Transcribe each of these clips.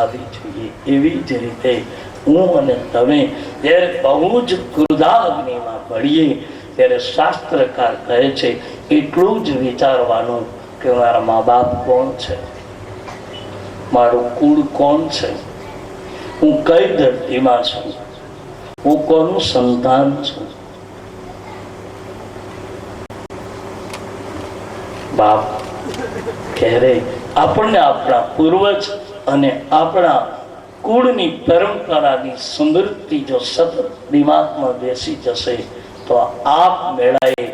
આવી જોઈએ. એવી જ રીતે હું અને તમે જ્યારે બહુ જ ક્રોધાગ્નિમાં પડીએ ત્યારે શાસ્ત્રકાર કહે છે એટલું જ વિચારવાનું કે મારા મા બાપ કોણ છે, મારું કુળ કોણ છે, હું કઈ ધરતીમાં છું, હું કોનું સંતાન છું. બાપ ક્યારે આપણને આપણા પૂર્વજ અને આપણા કુળની પરંપરાની સ્મૃતિ જો સતત દિમાગમાં બેસી જશે તો આપ મેળાએ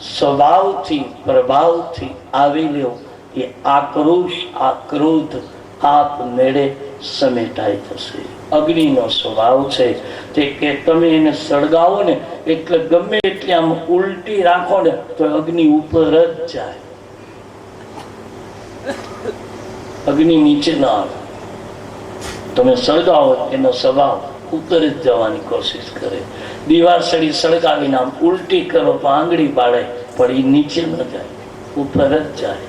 સ્વભાવથી પ્રભાવથી આવેલો એ આક્રોશ આ ક્રોધ આપ મેળે સમેટાઈ જશે. અગ્નિનો સ્વભાવ છે તે કે તમે એને સળગાવો ને એટલે ગમે એટલી આમ ઉલટી રાખો ને તો અગ્નિ ઉપર જ જાય, અગ્નિ નીચે ના આવે. તમે સળગાવો એનો સ્વભાવ ઉપર જ જવાની કોશિશ કરે. દીવાસળી સળગાવીને આમ ઉલટી કરો તો આંગળી પાડે પણ એ નીચે ન જાય, ઉપર જ જાય.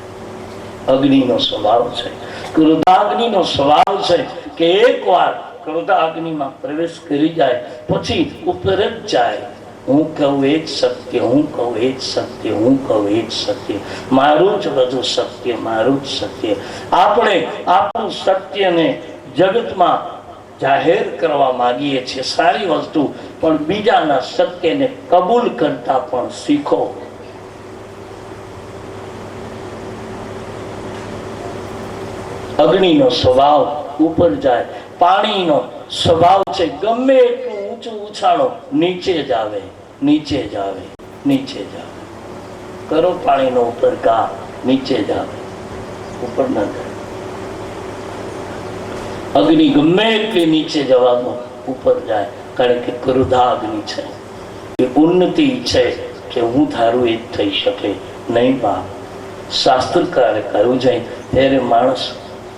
અગ્નિનો સ્વભાવ છે. ક્રોધાગ્નિનો સ્વભાવ છે કે એકવાર ક્રોધાગ્નિમાં પ્રવેશ કરી જાય પછી ઉપર જ જાય. હું કહું એ જ સત્ય, હું કહું એ જ સત્ય, હું કહું એ જ સત્ય, મારું જ બધું સત્ય, મારું જ સત્ય. આપણે આપણું સત્યને જગતમાં જાહેર કરવા માંગીએ છીએ, સારી વસ્તુ, પણ બીજાના સત્યને કબૂલ કરતા પણ શીખો. અગ્નિનો સ્વભાવ ઉપર જાય. પાણીનો સ્વભાવ છે ગમે એટલું ઊંચું ઉછાળો નીચે જ આવે, નીચે જ આવે, નીચે જ આવે. કરો પાણીનો ઉપર કા, નીચે જ આવે, ઉપર ન જાય. અગ્નિ ગમે એટલી નીચે જવાનો ઉપર જાય, કારણ કે ક્રોધાગ્નિ છે. એ ઉન્નતિ છે કે હું ધારું એ જ થઈ શકે નહીં. બાપ શાસ્ત્રકારે કહ્યું છે ત્યારે માણસ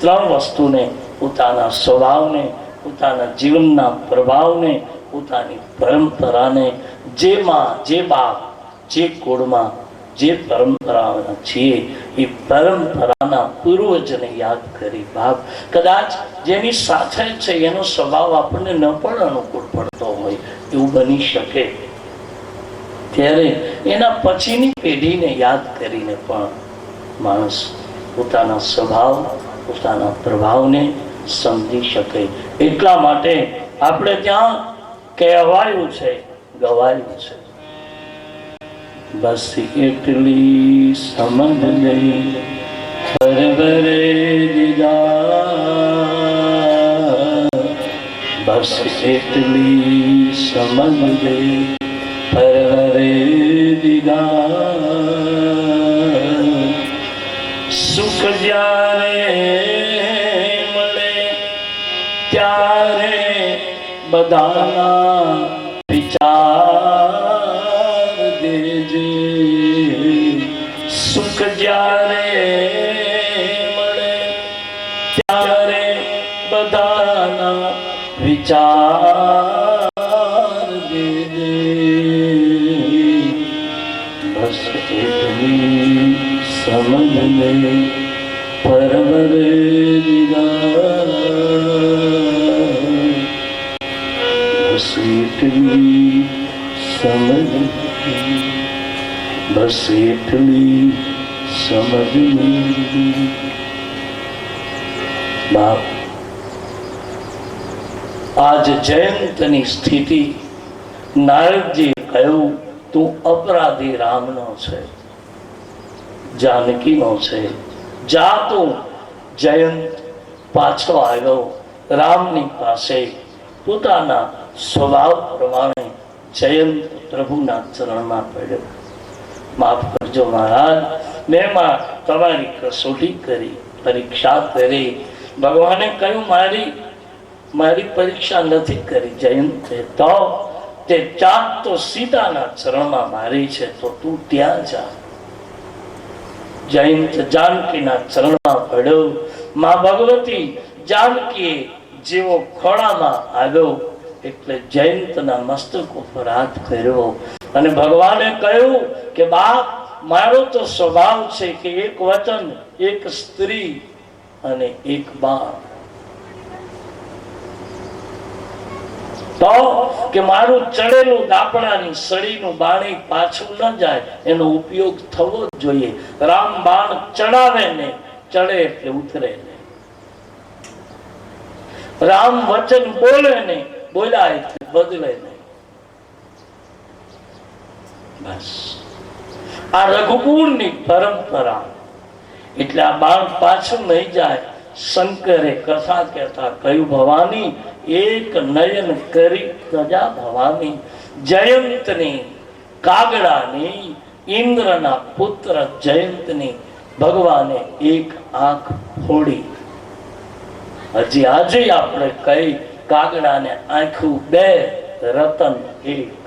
ત્રણ વસ્તુને, પોતાના સ્વભાવને, પોતાના જીવનના પ્રભાવને, પોતાની પરંપરાને, જેમાં જે બાપ જે કુળમાં જે પરંપરાના છીએ એ પરંપરાના પૂર્વજને યાદ કરી. બાપ કદાચ જેની સાથે છે એનો સ્વભાવ આપણને ન પણ અનુકૂળ પડતો હોય એવું બની શકે, ત્યારે એના પછીની પેઢીને યાદ કરીને પણ માણસ પોતાના સ્વભાવ પોતાના પ્રભાવને સમજી શકે. એટલા માટે આપણે ત્યાં કહેવાયું છે, ગવાયું છે, બસ એટલી સમજ નહીં પરવરે દીધા, બસ એટલી સમજ નહીં પરવરે દીધા. સુખ જ્યારે મળે ત્યારે બધાના વિચાર દેજે. સુખ જ્યારે મળે ત્યારે બધાના વિચાર દેજે. બસ એટલી સમજ લે પરવરે દીધા, બસ એટલી સમજ, બસ એટલી સમજ. બાપ આજ જયંતની સ્થિતિ નારદજી કહ્યું તું અપરાધી રામનો છે, જાનકીનો છે. જા તું જયંત પાછો આવ્યો રામની પાસે. પોતાના સ્વભાવ પ્રમાણે જયંત પ્રભુના ચરણમાં પડ્યો. માફ કરજો મહારાજ, મેં તમારી કસોટી કરી, પરીક્ષા કરી. ભગવાને કહ્યું મારી પરીક્ષા નથી કરી જયંતે, તો તે ચાક તો સીતાના ચરણમાં મારી છે, તો તું ત્યાં જા. જયંત જાનકીના ચરણમાં પડ્યો. માં ભગવતી જાનકી જેવો ખોળામાં આવ્યો એટલે જયંતના મસ્તક ઉપર હાથ ફેરવો અને ભગવાને કહ્યું કે બાપ મારો તો સ્વભાવ છે કે એક વચન, એક સ્ત્રી અને એક બાળ, તો કે મારું ચડેલું દાપડાની સળીનું બાણી પાછું ન જાય, એનો ઉપયોગ થવો જ જોઈએ. રામ બાણ ચડાવે ને ચડે એટલે ઉતરે ને, રામ વચન બોલે ને બોલ્યા એટલે બદલે ને. બસ આ રઘુકુળની પરંપરા. એટલે આ બાણ પાછું નહીં જાય. શંકરે કથા કહેતા કહ્યું, ભવાની એક નયન કરી પ્રજા ભવાની, જયંતની કાગડાની ઇન્દ્રના પુત્ર જયંતની ભગવાને એક આંખ ફોડી. હજી આજે આપણે કઈ કાગડાને આંખું બે, રતન એક.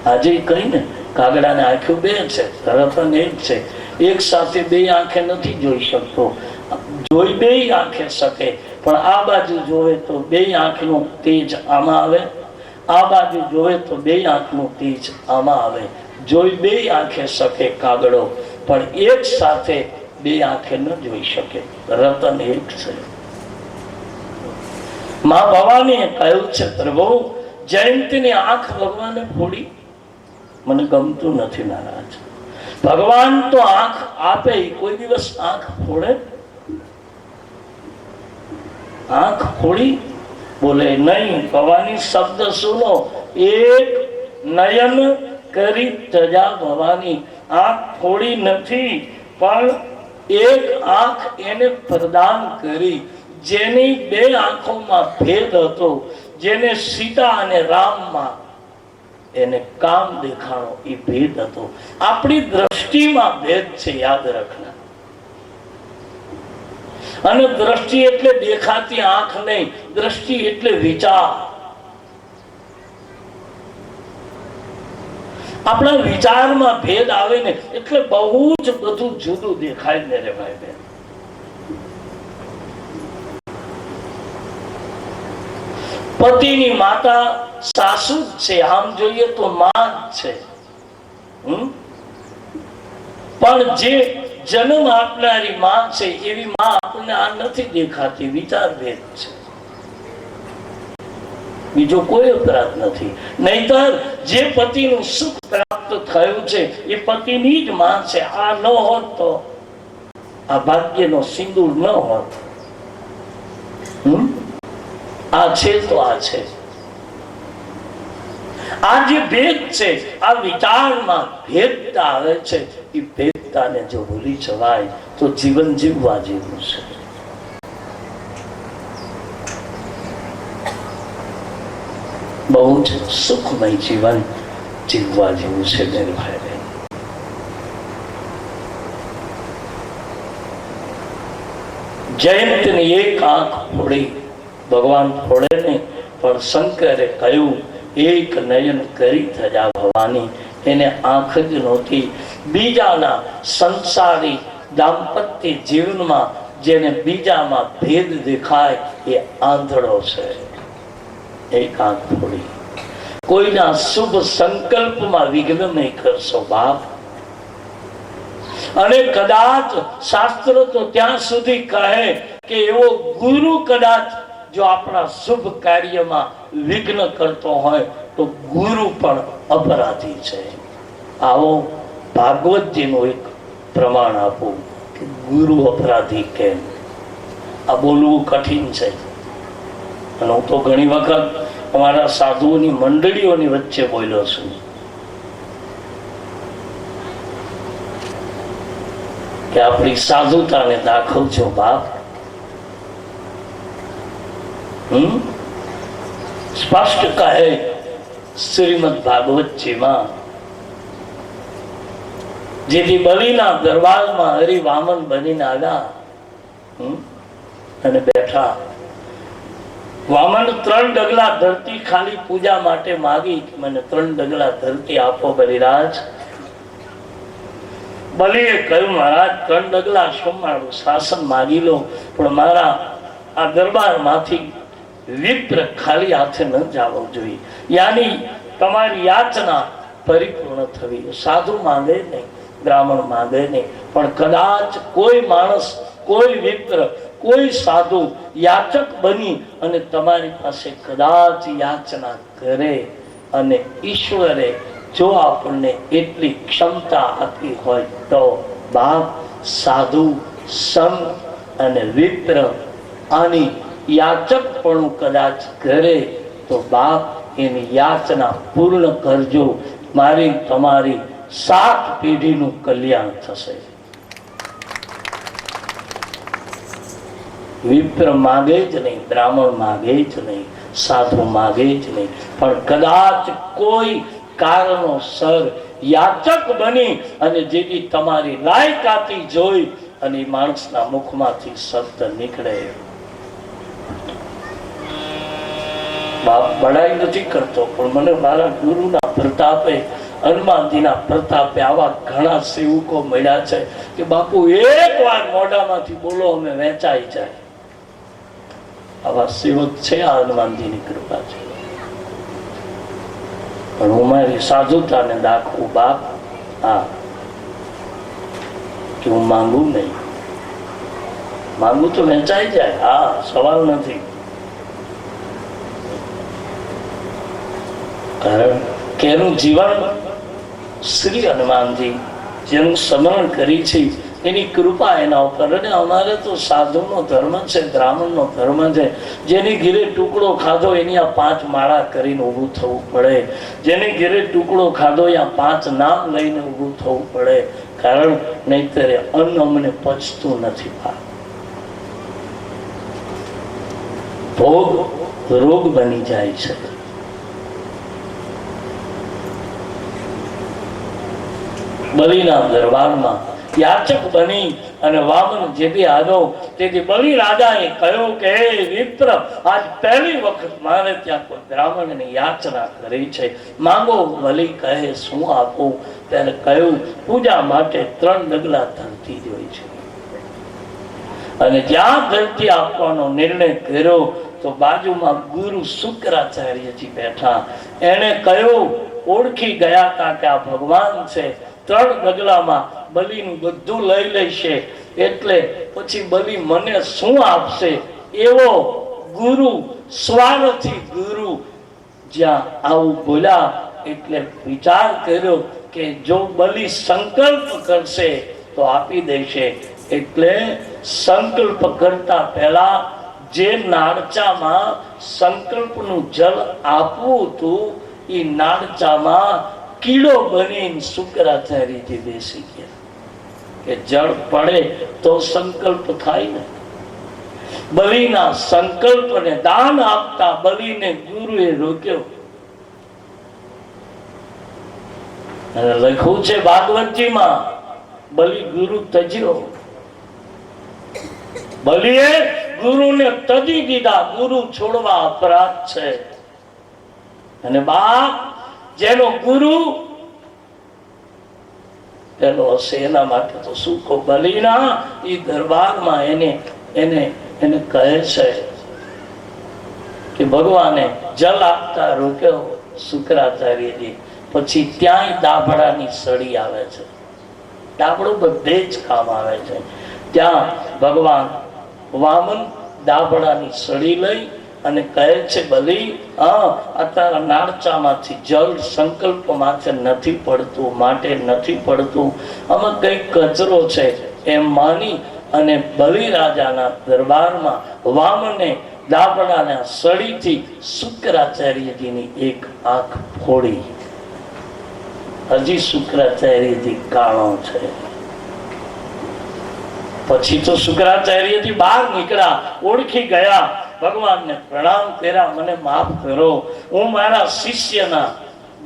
આજે કઈ ને કાગડાને આંખું બે છે, રતન એક છે. એક સાથે બે આંખે નથી જોઈ શકતો, જોઈ બે આંખે શકે, પણ આ બાજુ જોવે તો બે આંખનું તેજ આમાં આવે, આ બાજુ જોવે તો બે આંખનું તેજ આમાં આવે. જોઈ બે આંખે શકે કાગડો, પણ એક સાથે બે આંખે ન જોઈ શકે. રતન એક છે. માં ભવાનીએ કહ્યું છે, પ્રભુ જયંતીની આંખ ભગવાને ફોડી. મને ગમતું નથી મહારાજ. ભગવાન તો આંખ આપે, કોઈ દિવસ આંખ ફોડે? આંખ ફોડી? બોલે નહીં. ભવાની શબ્દ સુનો, એક નયન કરી તજા ભવાની. આંખ ફોડી નથી, પણ એક આંખ એને પ્રદાન કરી. જેની બે આંખોમાં ભેદ હતો, જેને સીતા અને રામમાં એને કામ દેખાણો, એ ભેદ હતો. આપણી દ્રષ્ટિમાં ભેદ છે, યાદ રાખના. અને દ્રષ્ટિ એટલે દેખાતી આંખ નહીં, દ્રષ્ટિ એટલે વિચાર. આપણા વિચારમાં ભેદ આવે ને એટલે બહુ જ બધું જુદું દેખાય ને રે ભાઈ બેન. પતિની માતા સાસુ જ છે, આમ જોઈએ તો માં જ છે. પણ જે જન્મ આપનારી માં છે એવી માં આપણને આ નથી દેખાતી. વિચાર ભેદ છે, બીજો કોઈ અપરાધ નથી. નહીતર જે પતિનું સુખ પ્રાપ્ત થયું છે એ પતિની જ માં છે. આ ન હોત તો આ ભાગ્યનો સિંદૂર ન હોત. આ છે તો આ છે. આ જે ભેદ છે, આ વિચારમાં ભેદતા આવે છે, એ ભેદતાને જો ભૂલી જવાય તો જીવન જીવવા જેવું છે. બહુ જ સુખમય જીવન જીવવા જેવું છે મેરે ભાઈ બહેન. જયંતની એક આંખ ફોડી. ભગવાન ફોડે નહીં, પણ શંકરે કહ્યું એક નયન કરી થજા ભવાની. એને આંખ જ નહોતી. બીજાના સંસારી દાંપત્ય જીવનમાં જેને બીજામાં ભેદ દેખાય એ આંધળો છે. એક આંખ ફોડી. કોઈના શુભ સંકલ્પમાં વિઘ્ન નહીં કરશો બાપ. અને કદાચ શાસ્ત્ર તો ત્યાં સુધી કહે કે એવો ગુરુ કદાચ જો આપણા શુભ કાર્યમાં વિઘ્ન કરતો હોય તો ગુરુ પણ અપરાધી છે. આવો ભાગવતજીનું એક પ્રમાણ આપું કે ગુરુ અપરાધી કેમ. આ બોલવું કઠિન છે. અને હું તો ઘણી વખત અમારા સાધુઓની મંડળીઓની વચ્ચે બોલ્યો છું. કે આપણી સાધુતાને દાખવજો બાપ. સ્પષ્ટ કહે શ્રીમદ ભાગવતજીમાં, જેથી બલિના દરબારમાં હરિ વામન બનીને આવ્યા અને બેઠા. વામન 3 ડગલા ધરતી ખાલી પૂજા માટે માગી કે મને 3 ડગલા ધરતી આપો બલિરાજ. બલિએ કહ્યું મહારાજ 3 ડગલા શું મારું શાસન માગી લો, પણ મારા આ દરબારમાંથી વિપ્ર ખાલી હાથે ન જવું જોઈએ. યાની તમારી યાચના પરિપૂર્ણ થવી. સાધુ માંગે નહીં, બ્રાહ્મણ માંગે નહીં, પણ કદાચ કોઈ માણસ, કોઈ વિપ્ર કોઈ સાધુ યાચક બની અને તમારી પાસે કદાચ યાચના કરે અને ઈશ્વરે જો આપણને એટલી ક્ષમતા આપી હોય તો બાપ સાધુ સંત અને વિપ્ર આની યાચકપણું કદાચ કરે તો બાપ એની યાચના પૂર્ણ કરજો. મારી તમારી 7 પેઢીનું કલ્યાણ થશે. વિપ્ર માગે જ નહીં, બ્રાહ્મણ માગે જ નહીં, સાધુ માગે જ નહીં, પણ કદાચ કોઈ કારણોસર યાચક બની અને જેથી તમારી લાયકાતી જોઈ અને માણસના મુખમાંથી શબ્દ નીકળે. બાપ બડાઈ નથી કરતો, પણ મને મારા ગુરુના પ્રતાપે, હનુમાનજીના પ્રતાપે આવા ઘણા સેવકો મળ્યા છે કે બાપુ એક વાર મોઢામાંથી બોલો અમે વેચાઈ જાય. આવા સેવક છે, આ હનુમાનજીની કૃપા છે. પણ હું મારી સાધુતાને દાખવું બાપ, હા, કે હું માંગુ નહીં. માંગુ તો વેચાઈ જાય, હા, સવાલ નથી. કારણ કે એનું જીવન શ્રી હનુમાનજી જેનું સ્મરણ કરી છે એની કૃપા એના ઉપર. અને અમારે તો સાધુનો ધર્મ છે, બ્રાહ્મણનો ધર્મ છે. જેની ઘીરે ટુકડો ખાધો એની આ 5 માળા કરીને ઊભું થવું પડે. જેની ઘીરે ટુકડો ખાધો ત્યાં 5 નામ લઈને ઊભું થવું પડે. કારણ નહીતર અન્ન અમને પચતું નથી. ભોગ રોગ બની જાય છે. બલિના દરબારમાં યાચક બની અને વામન જેથી આવ્યો તેથી બલિ રાજાએ કહ્યું કે હે વિપ્ર, આજ પહેલી વખત મારે ત્યાં કોઈ બ્રાહ્મણની યાચના કરી છે, માંગો. બલિ કહે શું આપું? ત્યારે કહ્યું પૂજા માટે 3 ડગલા ધરતી જોઈ છે. અને જ્યાં ધરતી આપવાનો નિર્ણય કર્યો તો બાજુમાં ગુરુ શુક્રાચાર્યજી બેઠા. એને કહ્યું, ઓળખી ગયા હતા કે આ ભગવાન છે. 3 ડગલામાં બલિનું બધું લઈ લેશે, એટલે પછી બલિ મને શું આપશે? એવો ગુરુ, સ્વાર્થી ગુરુ જ્યાં આવું બોલ્યા એટલે વિચાર કર્યો કે જો બલિ સંકલ્પ કરશે તો આપી દેશે. એટલે સંકલ્પ કરતા પહેલા જે નાળચામાં સંકલ્પનું જલ આપવું હતું એ નાળચામાં કીડો બનીને શુક્રાચાર્યજી બેસી ગયા કે જળ પડે તો સંકલ્પ થાય ને. બલિના સંકલ્પને દાન આપતા બલિને ગુરુએ રોક્યો. અને લખ્યું છે ભાગવતજીમાં, બલિ ગુરુ તજ્યો. બલિએ ગુરુને તજી દીધા. ગુરુ છોડવા અપરાધ છે. અને બાપ જેનો ગુરુ પેલો હશે એના માટે તો શું કહું. બલિના એ દરબારમાં એને કહે છે કે ભગવાને જલ આપતા રોક્યો શુક્રાચાર્યજી. પછી ત્યાંય દાભડાની સળી આવે છે. દાભડું બધે જ કામ આવે છે. ત્યાં ભગવાન વામન દાભડાની સળી લઈ અને કહે છે બલિ, અત્યારે નાળચામાંથી જળ સંકલ્પ માથે નથી પડતું, માટે નથી પડતું, આમાં કઈ કચરો છે એમ માની અને બલિ રાજાના દરબારમાં વામને દાબડાના સળીથી શુક્રાચાર્યજીની એક આંખ ફોડી. હજી શુક્રાચાર્યજી કાણો છે. પછી તો શુક્રાચાર્યજી બહાર નીકળ્યા, ઓળખી ગયા, ભગવાનને પ્રણામ કર્યા, મને માફ કરો, હું મારા શિષ્યના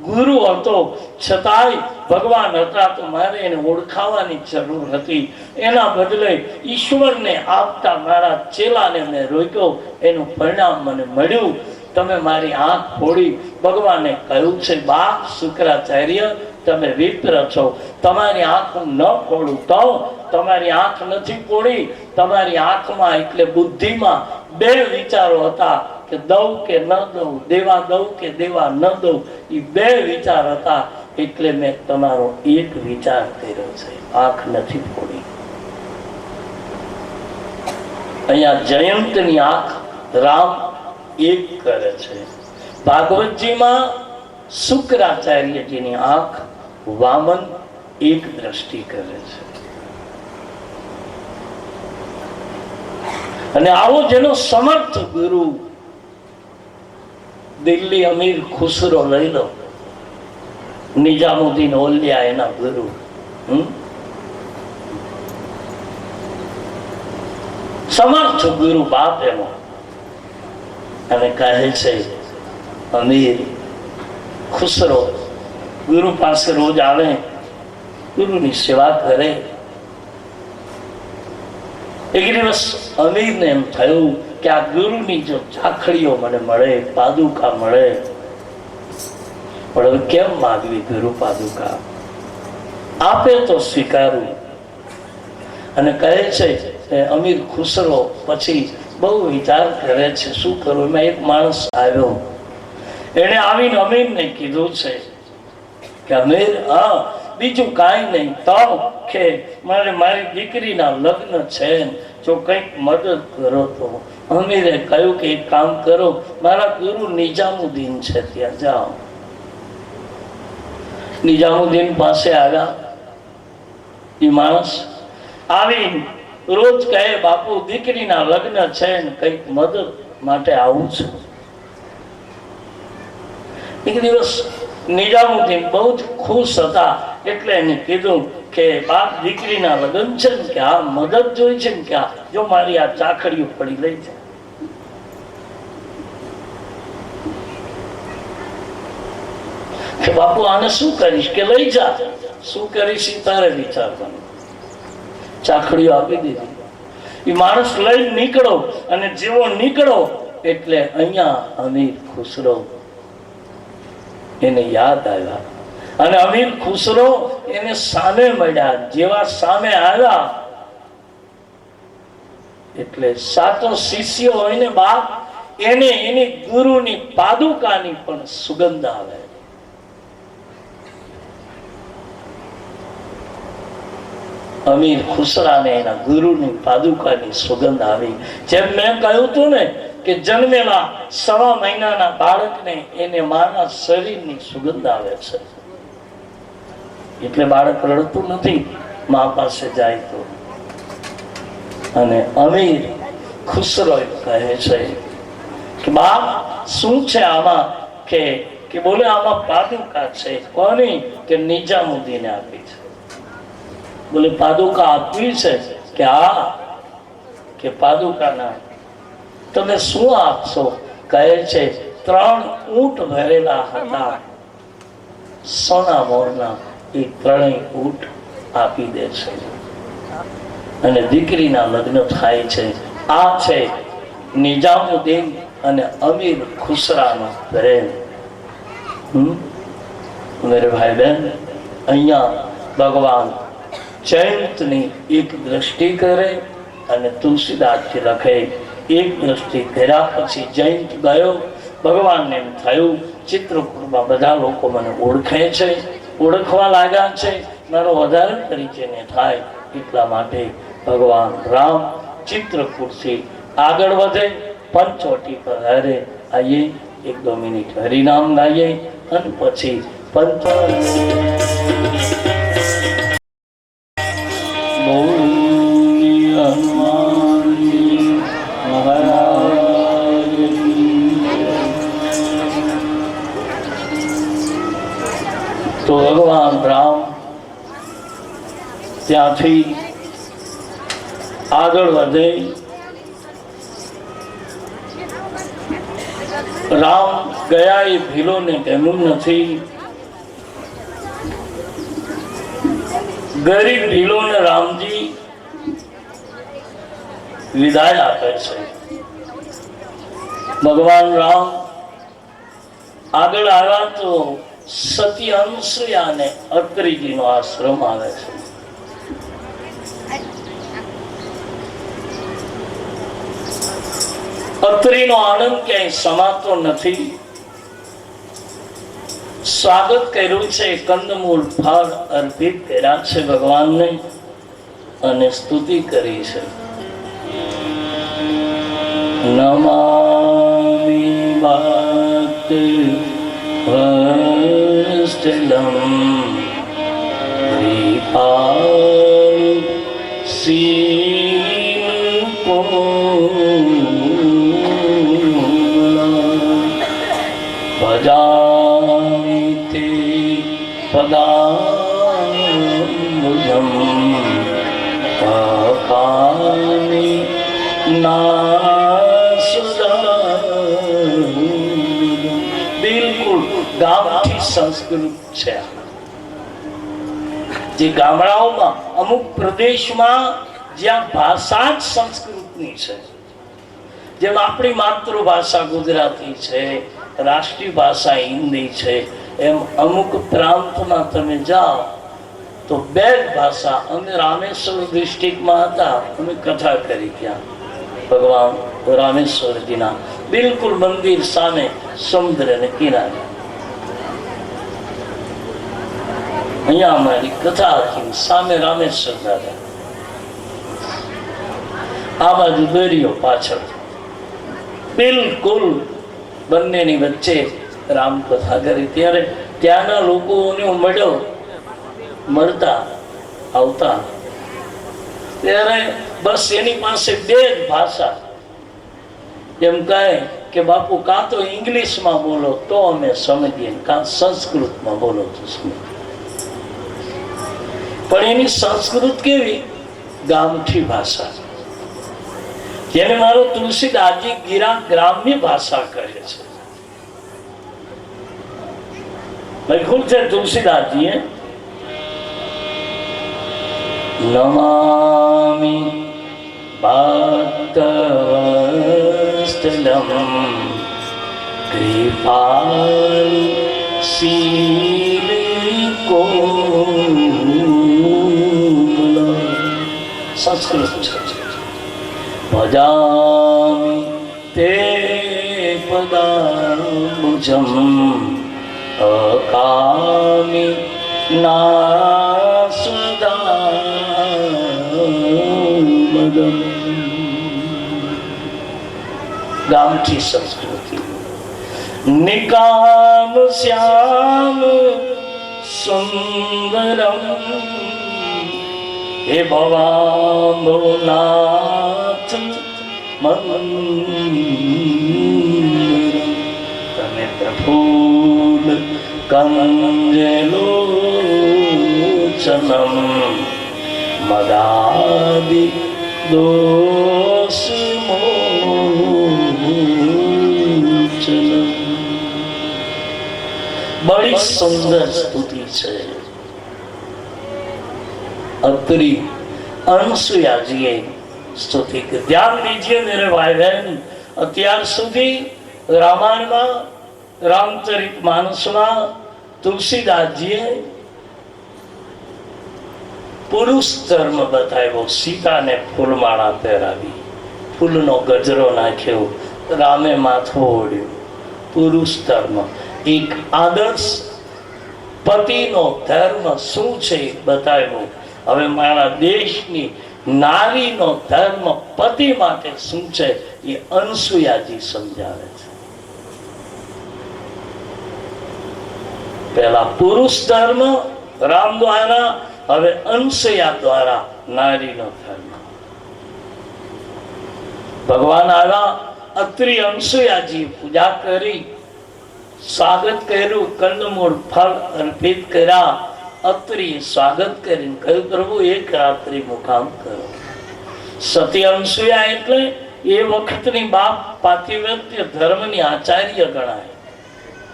ગુરુ હતો, છતાંય ભગવાન હતા તો મારે એને ઓળખાવાની જરૂર હતી. એના બદલે ઈશ્વરને આપતા મારા ચેલાને મેં રોક્યો, એનું પરિણામ મને મળ્યું. તમે મારી આંખ ફોડી. ભગવાને કહ્યું છે, બા શુક્રાચાર્ય, તમે વિપ્ર છો, તમારી આંખ હું ન ફોડું તો તમારી આંખ નથી ફોડી. તમારી આંખમાં એટલે બુદ્ધિમાં 2 વિચારો હતા કે દઉં કે ન દઉં, દેવા દઉં કે દેવા ન દઉં. એ 2 વિચાર હતા એટલે મેં તમારો એક વિચાર કર્યો છે, આંખ નથી ફોડી. અહીંયા જયંતની આંખ રામ એક કરે છે. ભાગવતજીમાં શુક્રાચાર્યજીની આંખ વામન એક દ્રષ્ટિ કરે છે. અને આવો જેનો સમર્થ ગુરુ, દિલ્હી અમીર ખુસરો લઈ લો, નિજામુદ્દીન ઓલિયા એના ગુરુ, સમર્થ ગુરુ બાપ એનો, અને કહે છે અમીર ખુસરો ગુરુ પાસે રોજ આવે, ગુરુની સેવા કરે. એક દિવસ અમીરને એમ થયું કે આ ગુરુની જો ઝાંખડીઓ મને મળે, પાદુકા મળે, પણ હવે કેમ માગવી ગુરુ પાદુકા? આપે તો સ્વીકારું. અને કહે છે અમીર ખુસરો પછી બહુ વિચાર કરે છે શું કરવું. એમાં એક માણસ આવ્યો, એને આવીને અમીરને કીધું છે કે અમીર, હા બીજું કાંઈ નહીં, તો કે મારે મારી દીકરીના લગ્ન છે, જો કંઈક મદદ કરો તો. અમીરે કહ્યું કે એક કામ કરો, મારા ગુરુ નિજામુદ્દીન છે ત્યાં જાઓ. નિજામુદ્દીન પાસે આવ્યા. એ માણસ આવી રોજ કહે બાપુ દીકરીના લગ્ન છે ને કંઈક મદદ માટે આવું છું. એક દિવસ નિજામુદ્દીન બહુ જ ખુશ હતા, એટલે એને કીધું કે બાપ દીકરીના લગ્ન છે ને કે આ મદદ જોઈ છે ને કે જો મારી આ ચાખડીઓ પડી લઈ છે. કે બાપુ આને શું કરીશ? કે લઈ જા. શું કરીશ તારે વિચારવાનું. ચાખડીઓ આપી દીધી. એ માણસ લઈને નીકળો, અને જેવો નીકળો એટલે અહીંયા અમીર ખુસરો એને યાદ આવ્યા. અને અમીર ખુસરો એને સામે મળ્યા. જેવા સામે આવ્યા એટલે સાચો શિષ્ય હોય ને બાપ, એને એની ગુરુની પાદુકાની પણ સુગંધ આવે. અમીર ખુસરાને એના ગુરુની પાદુકાની સુગંધ આવી. જેમ મેં કહ્યું હતું ને કે જન્મેલા 1.5 મહિનાના બાળકને એને માના શરીરની સુગંધ આવે છે. એટલે બાળક રડતું નથી મા પાસે જાય તો. અને અમીર ખુસરો કહે છે કે બાપ શું છે આમાં? કે બોલે આમાં પાદુકા છે. કોની? કે નિજામુદ્દીને આપી છે. બોલે પાદુકા આપવી છે? કે હા. કે પાદુકા ના તમે શું આપશો? કહે છે 3 ઊંટ ભરેલા હતા સોના મોરના, એ 3 ઊંટ આપી દે છે. અને દીકરીના લગ્ન થાય છે. આ છે નિજામુદ્દીન અને અમીર ખુસરાનો પ્રેમ. મેરે ભાઈ બહેન, અહીંયા ભગવાન જયંતની એક દ્રષ્ટિ કરે અને તુલસીદાસજી લખે એક દ્રષ્ટિ કર્યા પછી જયંત ગયો. ભગવાનને એમ થયું ચિત્રકૂટમાં બધા લોકો મને ઓળખે છે, ઓળખવા લાગ્યા છે, મારો વધારે પરિચયને થાય. એટલા માટે ભગવાન રામ ચિત્રકૂટથી આગળ વધે, પંચવટી પર હારે આવીએ, 1-2 મિનિટ હરિનામ ગાઈએ અને પછી તો ભગવાન રામ ત્યાંથી આગળ વધે. રામ ગયા એ ભીલોને ગમ્યું નથી. ગરીબ ભીલોને રામજી વિદાય આપે છે. ભગવાન રામ આગળ આવ્યા તો સતી અનસૂયા અને અત્રિજીનો આશ્રમ આવે છે. અત્રિનો આનંદ ક્યાંય સમાતો નથી. સ્વાગત કર્યું છે, કંદમૂળ ફળ અર્પિત કર્યા છે ભગવાનને અને સ્તુતિ કરી છે. नमामि भक्तवत्सलं भजामि ते पदाम्बुजं काकानि बिल्कुल गामठी संस्कृत છે જે ગામડાઓમાં અમુક પ્રદેશમાં જ્યાં ભાષા જ સંસ્કૃતની છે, જેમ આપણી માતૃભાષા ગુજરાતી છે, રાષ્ટ્રીય ભાષા હિન્દી છે, એમ અમુક પ્રાંતમાં તમે જાઓ તો બે જ ભાષા. અમે રામેશ્વર ડિસ્ટ્રિક્ટમાં હતા, અમે કથા કરી ત્યાં ભગવાન રામેશ્વરજીના બિલકુલ મંદિર સામે સમુદ્રને કિનારે. અહીંયા અમારી કથા હતી, સામે રામેશ્વર દાદા, આ બાજુ દરિયો પાછળ, બિલકુલ બંનેની વચ્ચે રામકથા કરી. ત્યારે ત્યાંના લોકોને મળતા આવતા, ત્યારે બસ એની પાસે બે જ ભાષા. એમ કહે કે બાપુ કાં તો ઇંગ્લિશમાં બોલો તો અમે સમજીએ, કાં સંસ્કૃતમાં બોલો તો સમજીએ. પણ એની સંસ્કૃત કેવી? ગામઠી ભાષા, જેને મારો તુલસીદાસજી ગ્રામ્ય ભાષા કહે છે. લખ્યું છે તુલસીદાસજીએ, નમામિ ભક્તવત્સલમ કૃપાલશીલકોમલમ. સંસ્કૃત છે. ભજામિ તે પદામ્બુજં અકામિ નાસદામદમ. ગામઠી સંસ્કૃતિ. નિકામ શ્યામ સુંદરમ હે ભવાંબોનાથ મંદિરમ. તમે પ્રફુલ્લ કંજલોચનમ મદાદિ દોષમોચનમ. બડી સુંદર સ્તુતિ છે. અત્રિ અનસુયાજીએ સ્તુતિ કરી. ધ્યાન દીजिए मेरे भाई बहन, અત્યાર સુધી રામાયણમાં, રામચરિતમાનસમાં તુલસીદાસજીએ પુરુષ ધર્મ બતાવ્યો. સીતાને ફૂલમાળા પહેરાવી, ફૂલનો ગજરો નાખ્યો, રામે માથું ઓઢ્યું. પુરુષ ધર્મ, એક આદર્શ પતિનો ધર્મ શું છે બતાવ્યો. હવે મારા દેશની નારીનો ધર્મ પતિ માટે શું છે એ અનસુયાજી સમજાવે છે. પહેલા પુરુષ ધર્મ રામ દ્વારા, હવે અનસુયા દ્વારા નારીનો ધર્મ. ભગવાન આવ્યા, અત્રિ અનસુયાજી પૂજા કરી, સ્વાગત કર્યું, કંદમૂળ ફળ અર્પિત કર્યા. અત્રિ સ્વાગત કરીને કહ્યું, પ્રભુ એક રાત્રિ મુકામ કરો. સતી અનસુયા એટલે એ વખતની બાપ પાતિવ્રત્ય ધર્મની આચાર્ય ગણાય.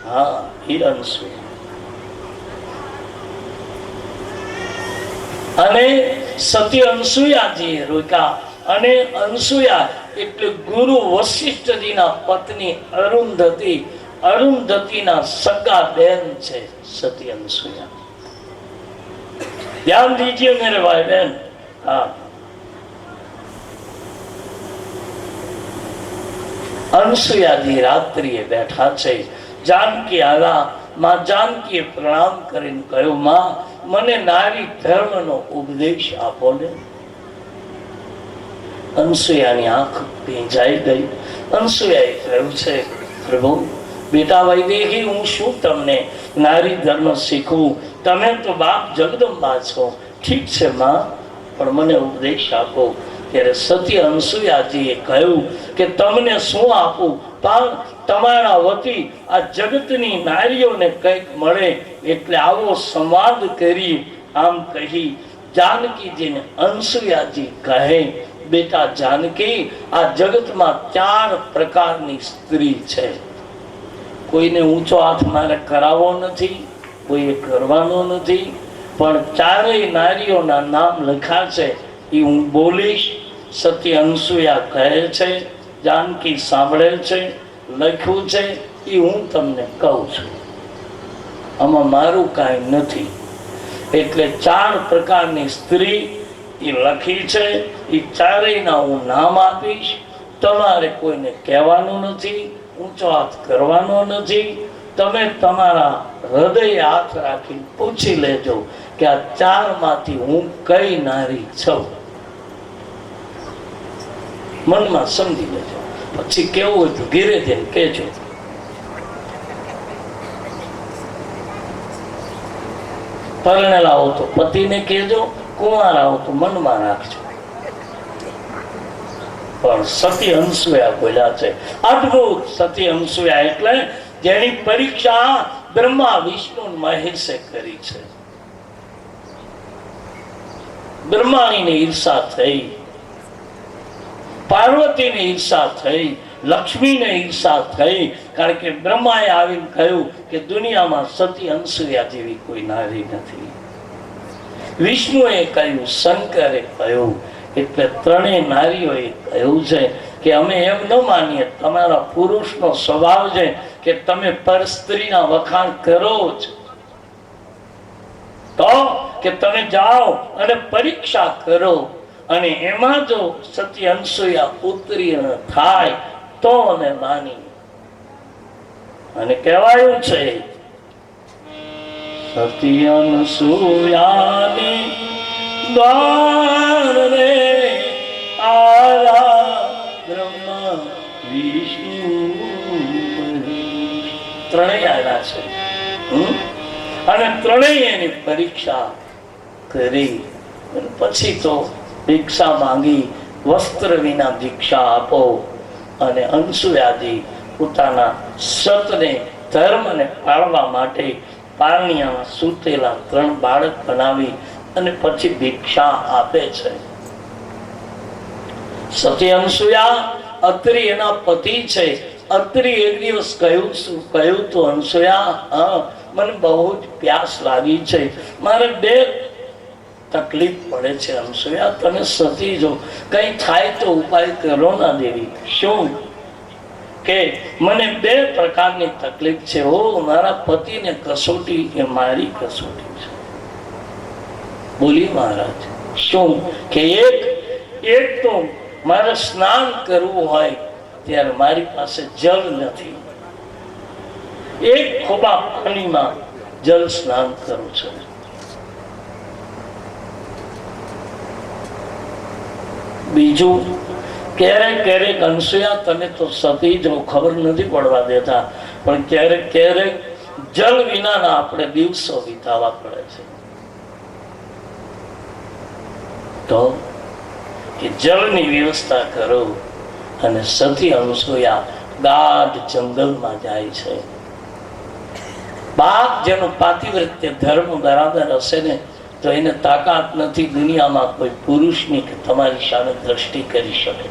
હા, એ અનસુયા. અને સતી અનસુયાજી રોક્યા. અને અનસુયા એટલે ગુરુ વશિષ્ઠજીના પત્ની અરુંધતી, અરુંધતીના સગા બેન છે સતી અનસુયા. ધ્યાન દીजिए मेरे भाई बहन. हाँ, અનસુયાજી રાત્રિએ બેઠા છે. જાનકી આવ્યા. માં જાનકીએ પ્રણામ કરીને કહ્યું, માં મને નારી ધર્મનો ઉપદેશ આપો ને. અનસુયાની આંખ ભીંજાઈ ગઈ. અંસુયાએ કહ્યું છે, પ્રભુ બેટા વૈદેહી, હું શું તમને નારી ધર્મ શીખવું? તમે તો બાપ જગદંબા છો. ઠીક છે માં, પણ મને ઉપદેશ આપો. ત્યારે સતી અનસુયાજીએ કહ્યું કે તમને શું આપું, પણ તમારા વતી આ જગતની નારીઓને કંઈક મળે એટલે આવો સંવાદ કરી. આમ કહી જાનકીજીને અનસુયાજી કહે, બેટા જાનકી, આ જગતમાં 4 પ્રકારની સ્ત્રી છે. કોઈને ઊંચો હાથ મારે કરાવવો નથી, કોઈએ કરવાનો નથી, પણ 4 નારીઓના નામ લખ્યા છે, એ હું બોલીશ. સતી અનસુયા કહે છે, જાનકી સાંભળે છે, લખ્યું છે, એ હું તમને કહું છું. આમાં મારું કાંઈ નથી. એટલે 4 પ્રકારની સ્ત્રી એ લખી છે, એ 4ના હું નામ આપીશ. તમારે કોઈને કહેવાનું નથી, ઊંચો હાથ કરવાનો નથી. તમે તમારા હૃદય હાથ રાખી પૂછી લેજો કે આ 4માંથી હું કઈ નારી છું. મનમાં સમજી લેજો. પછી કેવું હોય તો ધીરે ધીરે કહેજો. પરણેલા હો તો પતિને કહેજો, કુંવારા હો તો મનમાં રાખજો. પણ સતી અનસુયા બોલ્યા છે અદ્ભુત. સતી અનસુયા એટલે જેની પરીક્ષા બ્રહ્મા વિષ્ણુ મહેશે કરી છે. બ્રહ્માની ઈર્ષા થઈ, પાર્વતીને ઈર્ષા થઈ, લક્ષ્મીને ઈર્ષા થઈ. કારણ કે બ્રહ્માએ આવીને કહ્યું કે દુનિયામાં સતી અનસુયા જેવી કોઈ નારી નથી. વિષ્ણુએ કહ્યું, શંકરે કહ્યું. એટલે 3 નારીઓએ કહ્યું છે કે અમે એમ ન માનીએ, તમારા પુરુષનો સ્વભાવ છે કે તમે પર સ્ત્રીના વખાણ કરો જ, તો કે તમે જાઓ અને પરીક્ષા કરો, અને એમાં જો સતી અનસુયા ઉત્તીર્ણ થાય તો અમે માની. અને કહેવાયું છે સતી અનસુયાની દ્વાર રે આયા બ્રહ્મા વિષ્ણુ. 3 આવ્યા છે, અને 3 એની પરીક્ષા કરી. પછી તો ભિક્ષા માંગી, વસ્ત્ર વિના ભિક્ષા આપો. અને અનસુયાજી પોતાના સતને ધર્મને પાળવા માટે પારણિયામાં સૂતેલા 3 બાળક બનાવી અને પછી ભિક્ષા આપે છે. સતી અનસુયા, અત્રિ એના પતિ છે. અત્રિ એક દિવસ કહ્યું તો અનસુયા, મને બહુ જ પ્યાસ લાગી છે, મારે 2 તકલીફ પડે છે. અનસુયા, તમે સતી જો, કઈ થાય તો ઉપાય કરો ના દેવી. શું? કે મને 2 પ્રકારની તકલીફ છે. ઓ મારા પતિને કસોટી એ મારી કસોટી છે. બોલી મહારાજ. શું? કે એક તો મારે સ્નાન કરવું હોય ત્યારે મારી પાસે જળ નથી. એક ખોબા પાણીમાં જળ સ્નાન કરું છું. બીજું, ક્યારેક અનસુયા, તમે તો સતી જો, ખબર નથી પડવા દેતા, પણ ક્યારેક જળ વિનાના આપણે દિવસો વિતાવવા પડે છે. તો કે જળની વ્યવસ્થા કરો. અને સતી અનસુયા ગાઢ જંગલમાં જાય છે. બાપ જેનો પાતિવ્રત્ય ધર્મ બરાબર હશે ને, તો એને તાકાત નથી દુનિયામાં કોઈ પુરુષની કે તમારી સામે દ્રષ્ટિ કરી શકે.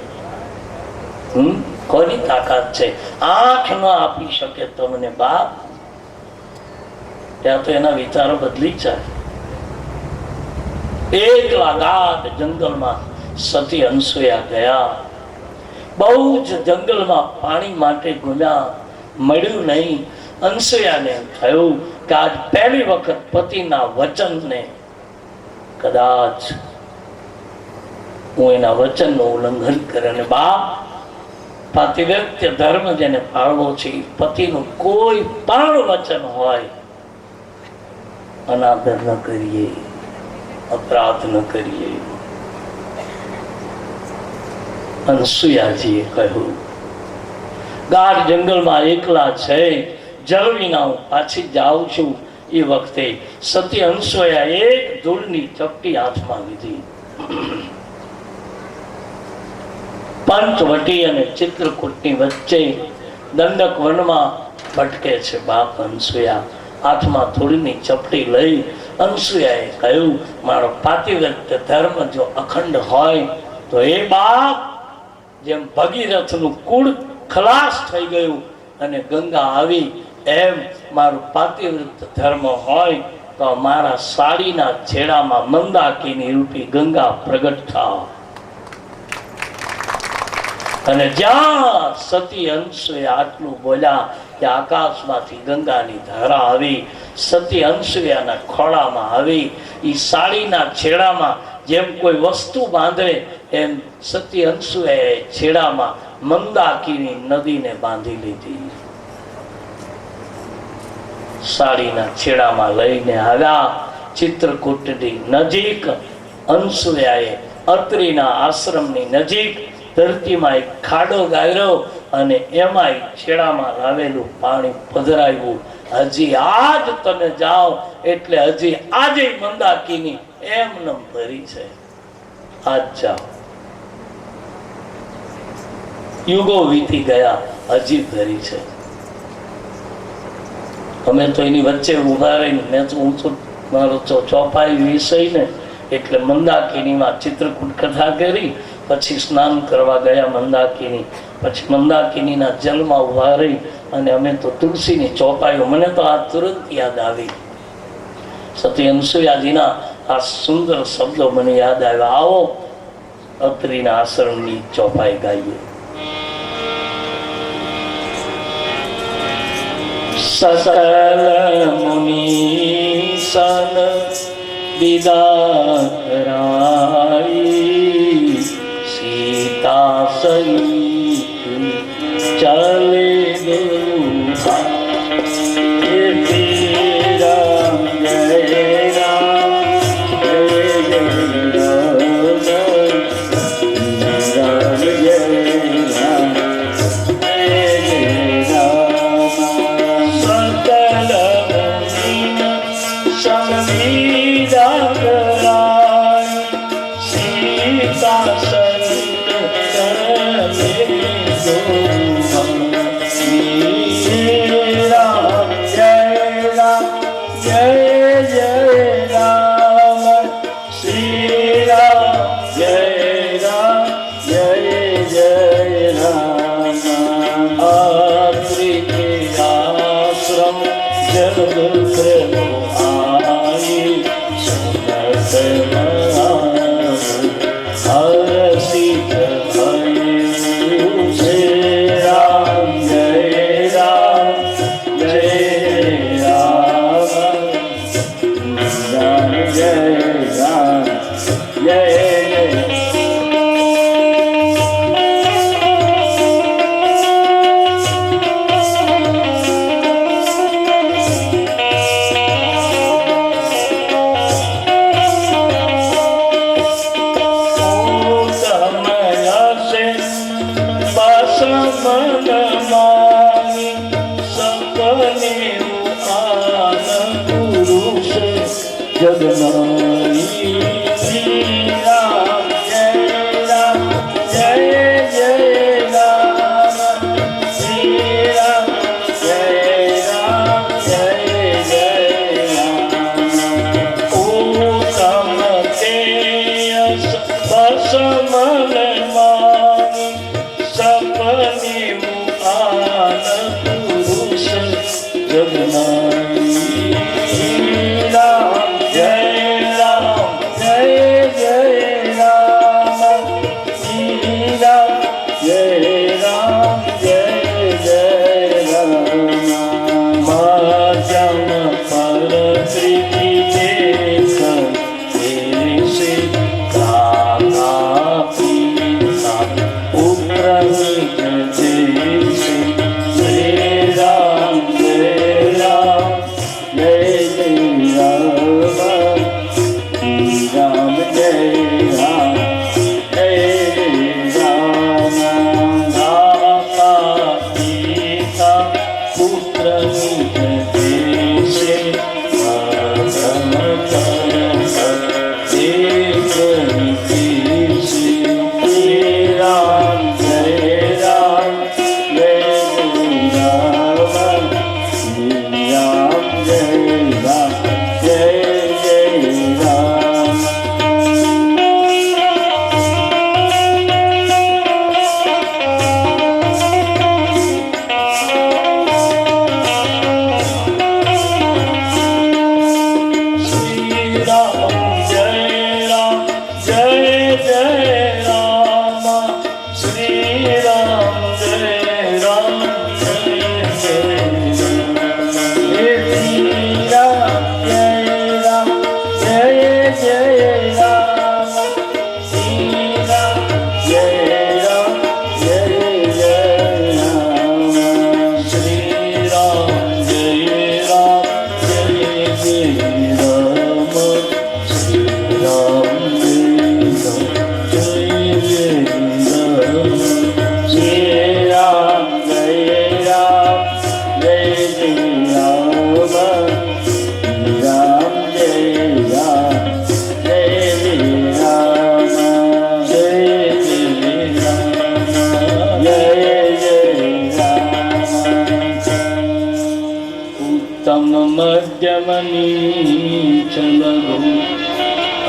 કોની તાકાત છે? આંખ ન આપી શકે તમને બાપ. ત્યાં તો એના વિચારો બદલી જાય. એકલા ગાઢ જંગલમાં સતી અનસુયા ગયા. બહુ જ જંગલમાં પાણી માટે ગુમ્યા, મળ્યું નહીં. અનસુયાને થયું કે આજ પહેલી વખત પતિના વચનને કદાચ હું એના વચનનું ઉલ્લંઘન કરે. અને બાપ, પાતિવ્રત્ય ધર્મ જેને પાળવો છે, પતિનું કોઈ પણ વચન હોય અનાદર ન કરીએ, અપરાધ ન કરીએ. અનસુયાજીએ કહ્યું ગાઢ જંગલમાં એકલા છે, જળ વિના હું પાછી જાઉં છું. એ વખતે સતી અનસૂયા એક ધૂળની ચપટી હાથમાં લીધી. પંચવટી અને ચિત્રકૂટની વચ્ચે દંડક વનમાં ભટકે છે બાપ અનસૂયા. હાથમાં ધૂળની ચપટી લઈ અનસૂયાએ કહ્યું, મારો પાતિવ્રત્ય ધર્મ જો અખંડ હોય તો એ બાપ જેમ ભગીરથનું કુળ ખલાસ થઈ ગયું અને ગંગા આવી, એમ મારું પાતિવ્રત ધર્મ હોય તો મારા સાડીના છેડામાં મંદાકિની રૂપી ગંગા પ્રગટ થાવ. અને જ્યાં સતી અનસૂયા આટલું બોલ્યા કે આકાશમાંથી ગંગાની ધારા આવી, સતી અનસૂયાના ખોળામાં આવી. એ સાડીના છેડામાં જેમ કોઈ વસ્તુ બાંધે એમ સતી અનસૂયાએ છેડામાં મંદાકિની નદીને બાંધી લીધી. સાડીના છેડામાં લઈને આવ્યા. ચિત્રકૂટની નજીક અનસૂયાએ અત્રિના આશ્રમની નજીક ધરતીમાં એક ખાડો ગાળ્યો અને એમાં છેડામાં લાવેલું પાણી પધરાવ્યું. હજી આજ તમે જાઓ એટલે હજી આજે મંદાકિની એમને ભરી છે. આજ જાઓ. યુગો વીતી ગયા, હજી ભરી છે. અમે તો એની વચ્ચે ઉભા રહીને મેં તો હું તો મારો ચોપાઈ વિષય ને એટલે મંદાકિનીમાં ચિત્રકૂટ કથા કરી, પછી સ્નાન કરવા ગયા મંદાકિની, પછી મંદાકિનીના જલમાં ઉભા રહી અને અમે તો તુલસીની ચોપાઈઓ. મને તો આ તુરંત યાદ આવી. સતી અનસૂયાજીના આ સુંદર શબ્દો મને યાદ આવ્યા. આવો અત્રિના આશ્રમની ચોપાઈ ગાઈએ. સકલ મુનિ સન વિદા કરાઈ, સીતા સહિત ચલે Ram પુત્રની દેશે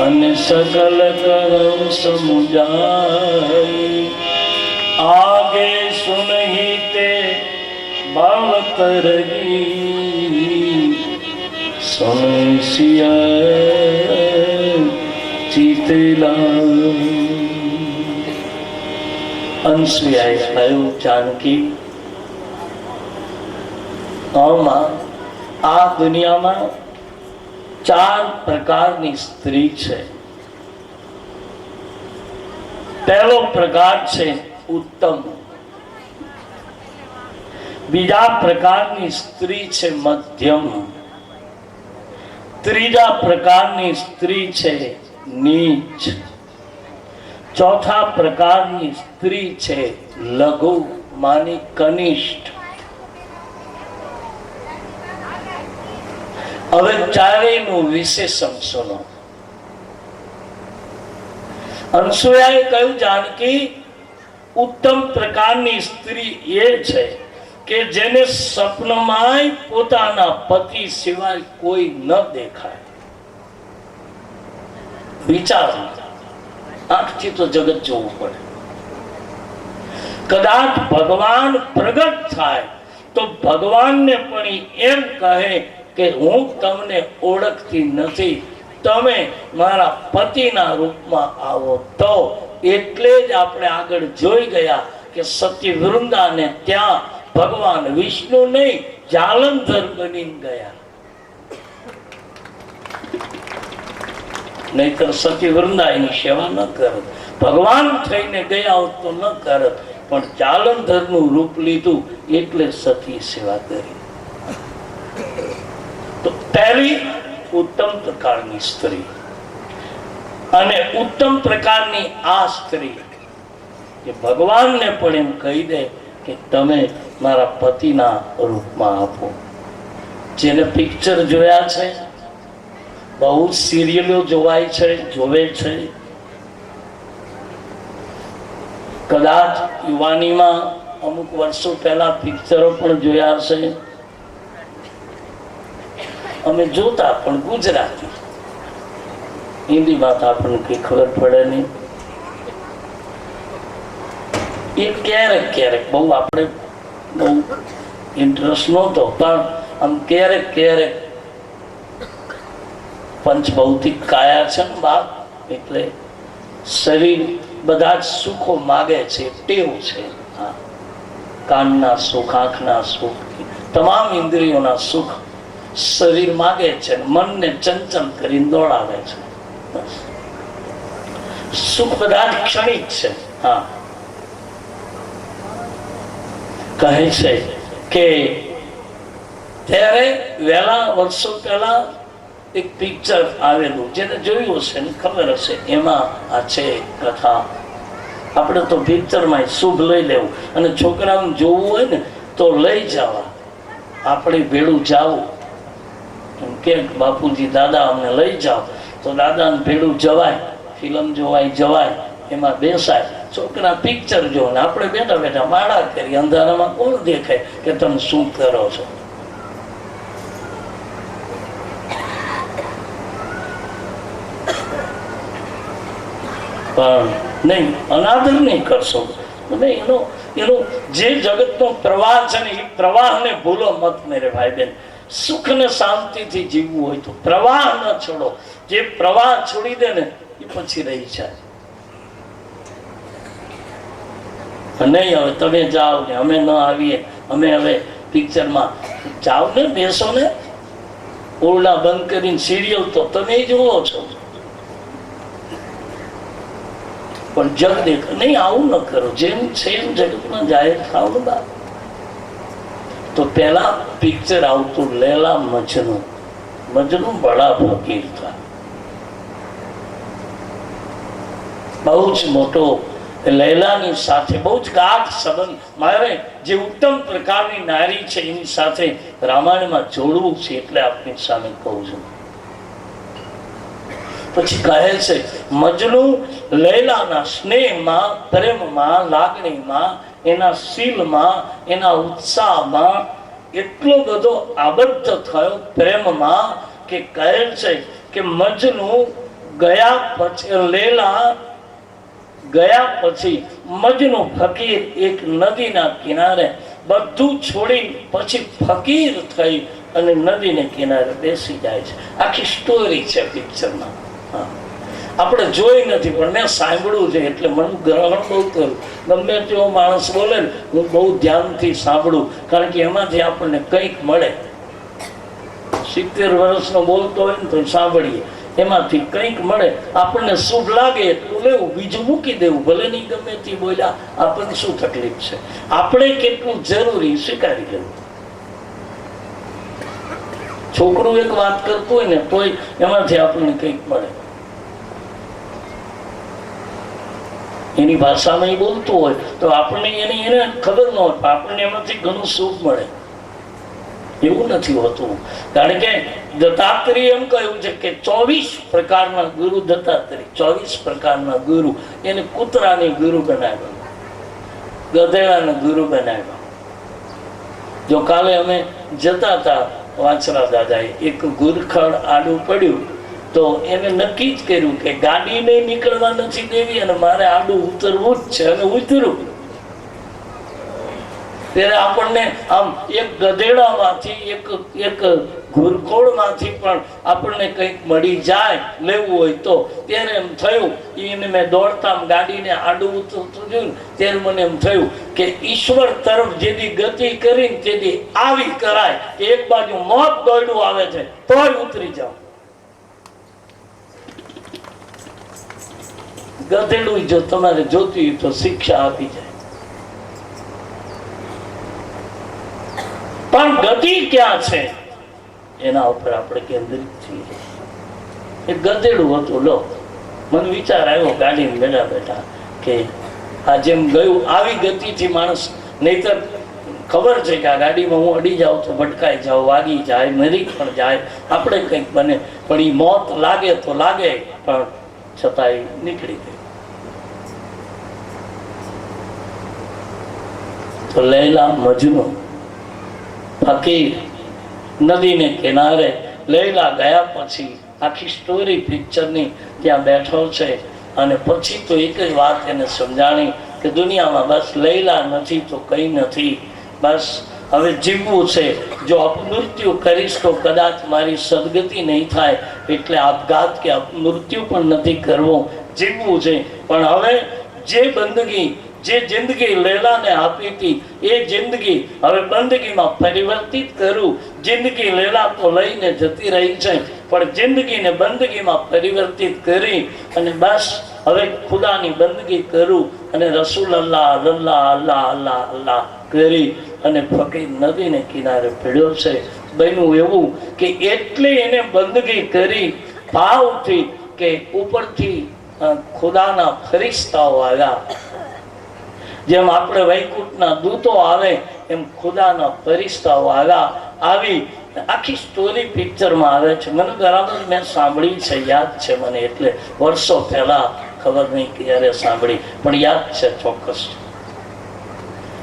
અને સકલ કરમ સમુજાઈ આગે સુનહી તે બાવતરગી સુનસિયા ચિતલા અંશુયાએ કહ્યું, જાનકી આ દુનિયામાં 4 પ્રકારની સ્ત્રી છે. પહેલો પ્રકાર છે ઉત્તમ, બીજા પ્રકારની સ્ત્રી છે મધ્યમ, ત્રીજા પ્રકારની સ્ત્રી છે નીચ, ચોથા પ્રકારની સ્ત્રી છે લઘુ માની કનિષ્ઠ. હવે ચારેયનું વિશેષણ સુનો. અનસુયાએ કહ્યું, જાનકી ઉત્તમ પ્રકારની સ્ત્રી એ છે કે જેને સ્વપ્નમાં પોતાના પતિ સિવાય કોઈ ન દેખાય. વિચાર, આંખથી તો જગત જોવું પડે. કદાચ ભગવાન પ્રગટ થાય તો ભગવાનને પણ એમ કહે કે હું તમને ઓળખતી નથી, તમે મારા પતિના રૂપમાં આવો. તો એટલે જ આપણે આગળ જોઈ ગયા કે સતી વૃંદાને ત્યાં ભગવાન વિષ્ણુ નહીં જાલંધર બની ગયા. નહીતર સતી વૃંદા એની સેવા ન કરત, ભગવાન થઈને ગયા હોત તો ન કરત, પણ જાલંધર નું રૂપ લીધું એટલે સતી સેવા કરી. તો પહેલી ઉત્તમ પ્રકારની સ્ત્રી, અને ઉત્તમ પ્રકારની આ સ્ત્રી કે ભગવાનને પણ એમ કહી દે કે તમે મારા પતિના રૂપમાં આપો. જેને પિક્ચર જોયા છે, બહુ સિરિયલો જોવાય છે, જોવે છે, કદાચ યુવાનીમાં અમુક વર્ષો પહેલા પિક્ચરો પણ જોયા હશે. અમે જોતા પણ ગુજરાતી, હિન્દીમાં તો આપણને કઈ ખબર પડે નહીં. એ ક્યારેક ક્યારેક, બહુ આપણે બહુ ઇન્ટરેસ્ટ નહોતો, પણ આમ ક્યારેક ક્યારેક પંચભૌતિક કાયા છે ને બાપ, એટલે શરીર બધા જ સુખો માગે છે, ટેવ છે. હા, કાનના સુખ, આંખના સુખ, તમામ ઇન્દ્રિયોના સુખ શરીર માગે છે, મનને ચંચલ કરીને દોડાવે છે. સુખ બધા જ ક્ષણિક છે. હા, કહે છે કે ત્યારે વહેલા વર્ષો પહેલા એક પિક્ચર આવેલું, જેને જોયું હશે ને ખબર હશે, એમાં આ છે કથા. આપણે તો પિક્ચરમાં શુભ લઈ લેવું, અને છોકરાઓને જોવું હોય ને તો લઈ જવા, આપણે ભેળું જાવું, એમ કે બાપુજી દાદા અમને લઈ જાઓ, તો દાદાને ભેળું જવાય, ફિલ્મ જોવાય જવાય, એમાં બેસાય, છોકરા પિક્ચર જો, ને આપણે બેઠા બેઠા માળા કરી, અંધારામાં કોણ દેખાય કે તમે શું કરો છો? પણ નહીં, અનાદર નહીં કરશો નહીં. એનો જે જગતનો પ્રવાહ છે ને, એ પ્રવાહને ભૂલો મત મેરે ભાઈ બહેન. સુખ ને શાંતિથી જીવવું હોય તો પ્રવાહ ન છોડો. જે પ્રવાહ છોડી દે ને એ પછી રહી જાય. નહીં હવે તમે જાઓ ને અમે ન આવીએ, અમે હવે પિક્ચરમાં જાઓ ને, બેસો ને, ઓરડા બંધ કરીને સિરિયલ તો તમે જુઓ છો, પણ જગ દેખ નહીં. આવું ન કરો. જેમ છે એમ જગતમાં જાહેર થાવ ને બા. તો પેલા પિક્ચર આવતું લેલા મજનુ. મજનુ બડા ફકીર થા, બહુ જ મોટો લૈલાની સાથે બહુ જ ગાઢ સંબંધ. મારે જે ઉત્તમ પ્રકારની નારી છે એની સાથે રામાયણમાં જોડવું છે, એટલે આપની સામે કહું છું. પછી કહે છે મજનુ લૈલાના સ્નેહમાં, પ્રેમમાં, લાગણીમાં, એના શીલમાં, એના ઉત્સાહમાં એટલો બધો આબદ્ધ થયો પ્રેમમાં કે કહે છે કે મજનુ ગયા પછી, લૈલા ગયા પછી મજનુ ફકીર એક નદીના કિનારે બધું છોડી પછી ફકીર થઈ અને નદીને કિનારે બેસી જાય છે. આખી સ્ટોરી છે પિક્ચરમાં. આપણે જોઈ નથી, પણ મેં સાંભળ્યું છે એટલે મને ગ્રહણ બહુ થયું. ગમે તેવો માણસ બોલે ને હું બહુ ધ્યાનથી સાંભળું, કારણ કે એમાંથી આપણને કંઈક મળે. 70 વર્ષનો બોલતો હોય ને તો સાંભળીએ, એમાંથી કંઈક મળે. આપણને શુભ લાગે એટલું લેવું, બીજું મૂકી દેવું. ભલે નહીં ગમે તે બોલ્યા, આપણને શું તકલીફ છે? આપણે કેટલું જરૂરી સ્વીકારી લેવું. છોકરું એક વાત કરતું હોય ને તોય એમાંથી આપણને કંઈક મળે. એની ભાષામાં એ બોલતું હોય તો આપણને એને ખબર ન હોય, આપણને એમાંથી ઘણું સુખ મળે. એવું નથી હોતું. કારણ કે દત્તાત્રેય એમ કહ્યું છે કે 24 પ્રકારના ગુરુ, દત્તાત્રેય 24 પ્રકારના ગુરુ. એને કૂતરાને ગુરુ બનાવ્યો, ગધેડાને ગુરુ બનાવ્યો. જો કાલે અમે જતા હતા વાંચરા દાદાએ, એક ગુરખડ આડું પડ્યું તો એને નક્કી જ કર્યું કે ગાડી નહીં નીકળવા નથી દેવી અને મારે આડું ઉતરવું જ છે, અને ઉતર્યું. ત્યારે આપણને આમ એક ગધેડામાંથી, એક ઘુરખોળમાંથી પણ આપણને કંઈક મળી જાય લેવું હોય તો. ત્યારે એમ થયું, એને મેં દોડતા ગાડીને આડું ઉતરતું જોયું, ત્યારે મને એમ થયું કે ઈશ્વર તરફ જેથી ગતિ કરીને તેથી આવી કરાય કે એક બાજુ મોત દોડ્યું આવે છે તોય ઉતરી જાઓ. ગધેડું જો તમારે જોતી હોય તો શિક્ષા આપી જાય, પણ ગતિ ક્યાં છે એના ઉપર આપણે કેન્દ્રિત છીએ. એક ગધેડું હતું. લો, મને વિચાર આવ્યો ગાડીમાં બેઠા બેઠા કે આ જેમ ગયું આવી ગતિથી માણસ, નહીતર ખબર છે કે આ ગાડીમાં હું અડી જાઉં તો ભટકાઈ જાઉં, વાગી જાય, મરી પણ જાય, આપણે કંઈક બને. પણ એ મોત લાગે તો લાગે, પણ છતાંય નીકળી ગઈ. તો લૈલા મજનુ ફકીર નદીને કિનારે. લૈલા ગયા પછી આખી સ્ટોરી પિક્ચરની ત્યાં બેઠો છે, અને પછી તો એક જ વાત એને સમજાણી કે દુનિયામાં બસ લૈલા નથી તો કંઈ નથી. બસ હવે જીવવું છે. જો અપમૃત્યુ કરીશ તો કદાચ મારી સદગતિ નહીં થાય, એટલે આપઘાત કે અપમૃત્યુ પણ નથી કરવો. જીવવું છે. પણ હવે જે બંદગી, જે જિંદગી લૈલાને આપી હતી એ જિંદગી હવે બંદગીમાં પરિવર્તિત કરું. જિંદગી લૈલા તો લઈને જતી રહી છે, પણ જિંદગીને બંદગીમાં પરિવર્તિત કરી અને બસ હવે ખુદાની બંદગી કરું. અને રસૂલ અલ્લાહ અલ્લાહ અલ્લાહ અલ્લાહ અલ્લાહ કરી અને ફકીર નદીને કિનારે ભેળ્યો છે. બન્યું એવું કે એટલે એને બંદગી કરી ભાવથી કે ઉપરથી ખુદાના ફરિશ્તાઓ આવ્યા. જેમ આપણે વૈકુંઠના દૂતો આવે એમ ખુદાના ફરિશ્તાઓ આવ્યા. આવી આખી સ્ટોરી પિક્ચરમાં આવે છે. મને બરાબર મેં સાંભળી છે, યાદ છે મને, એટલે વર્ષો પહેલા, ખબર નહીં ક્યારે સાંભળી, પણ યાદ છે ચોક્કસ.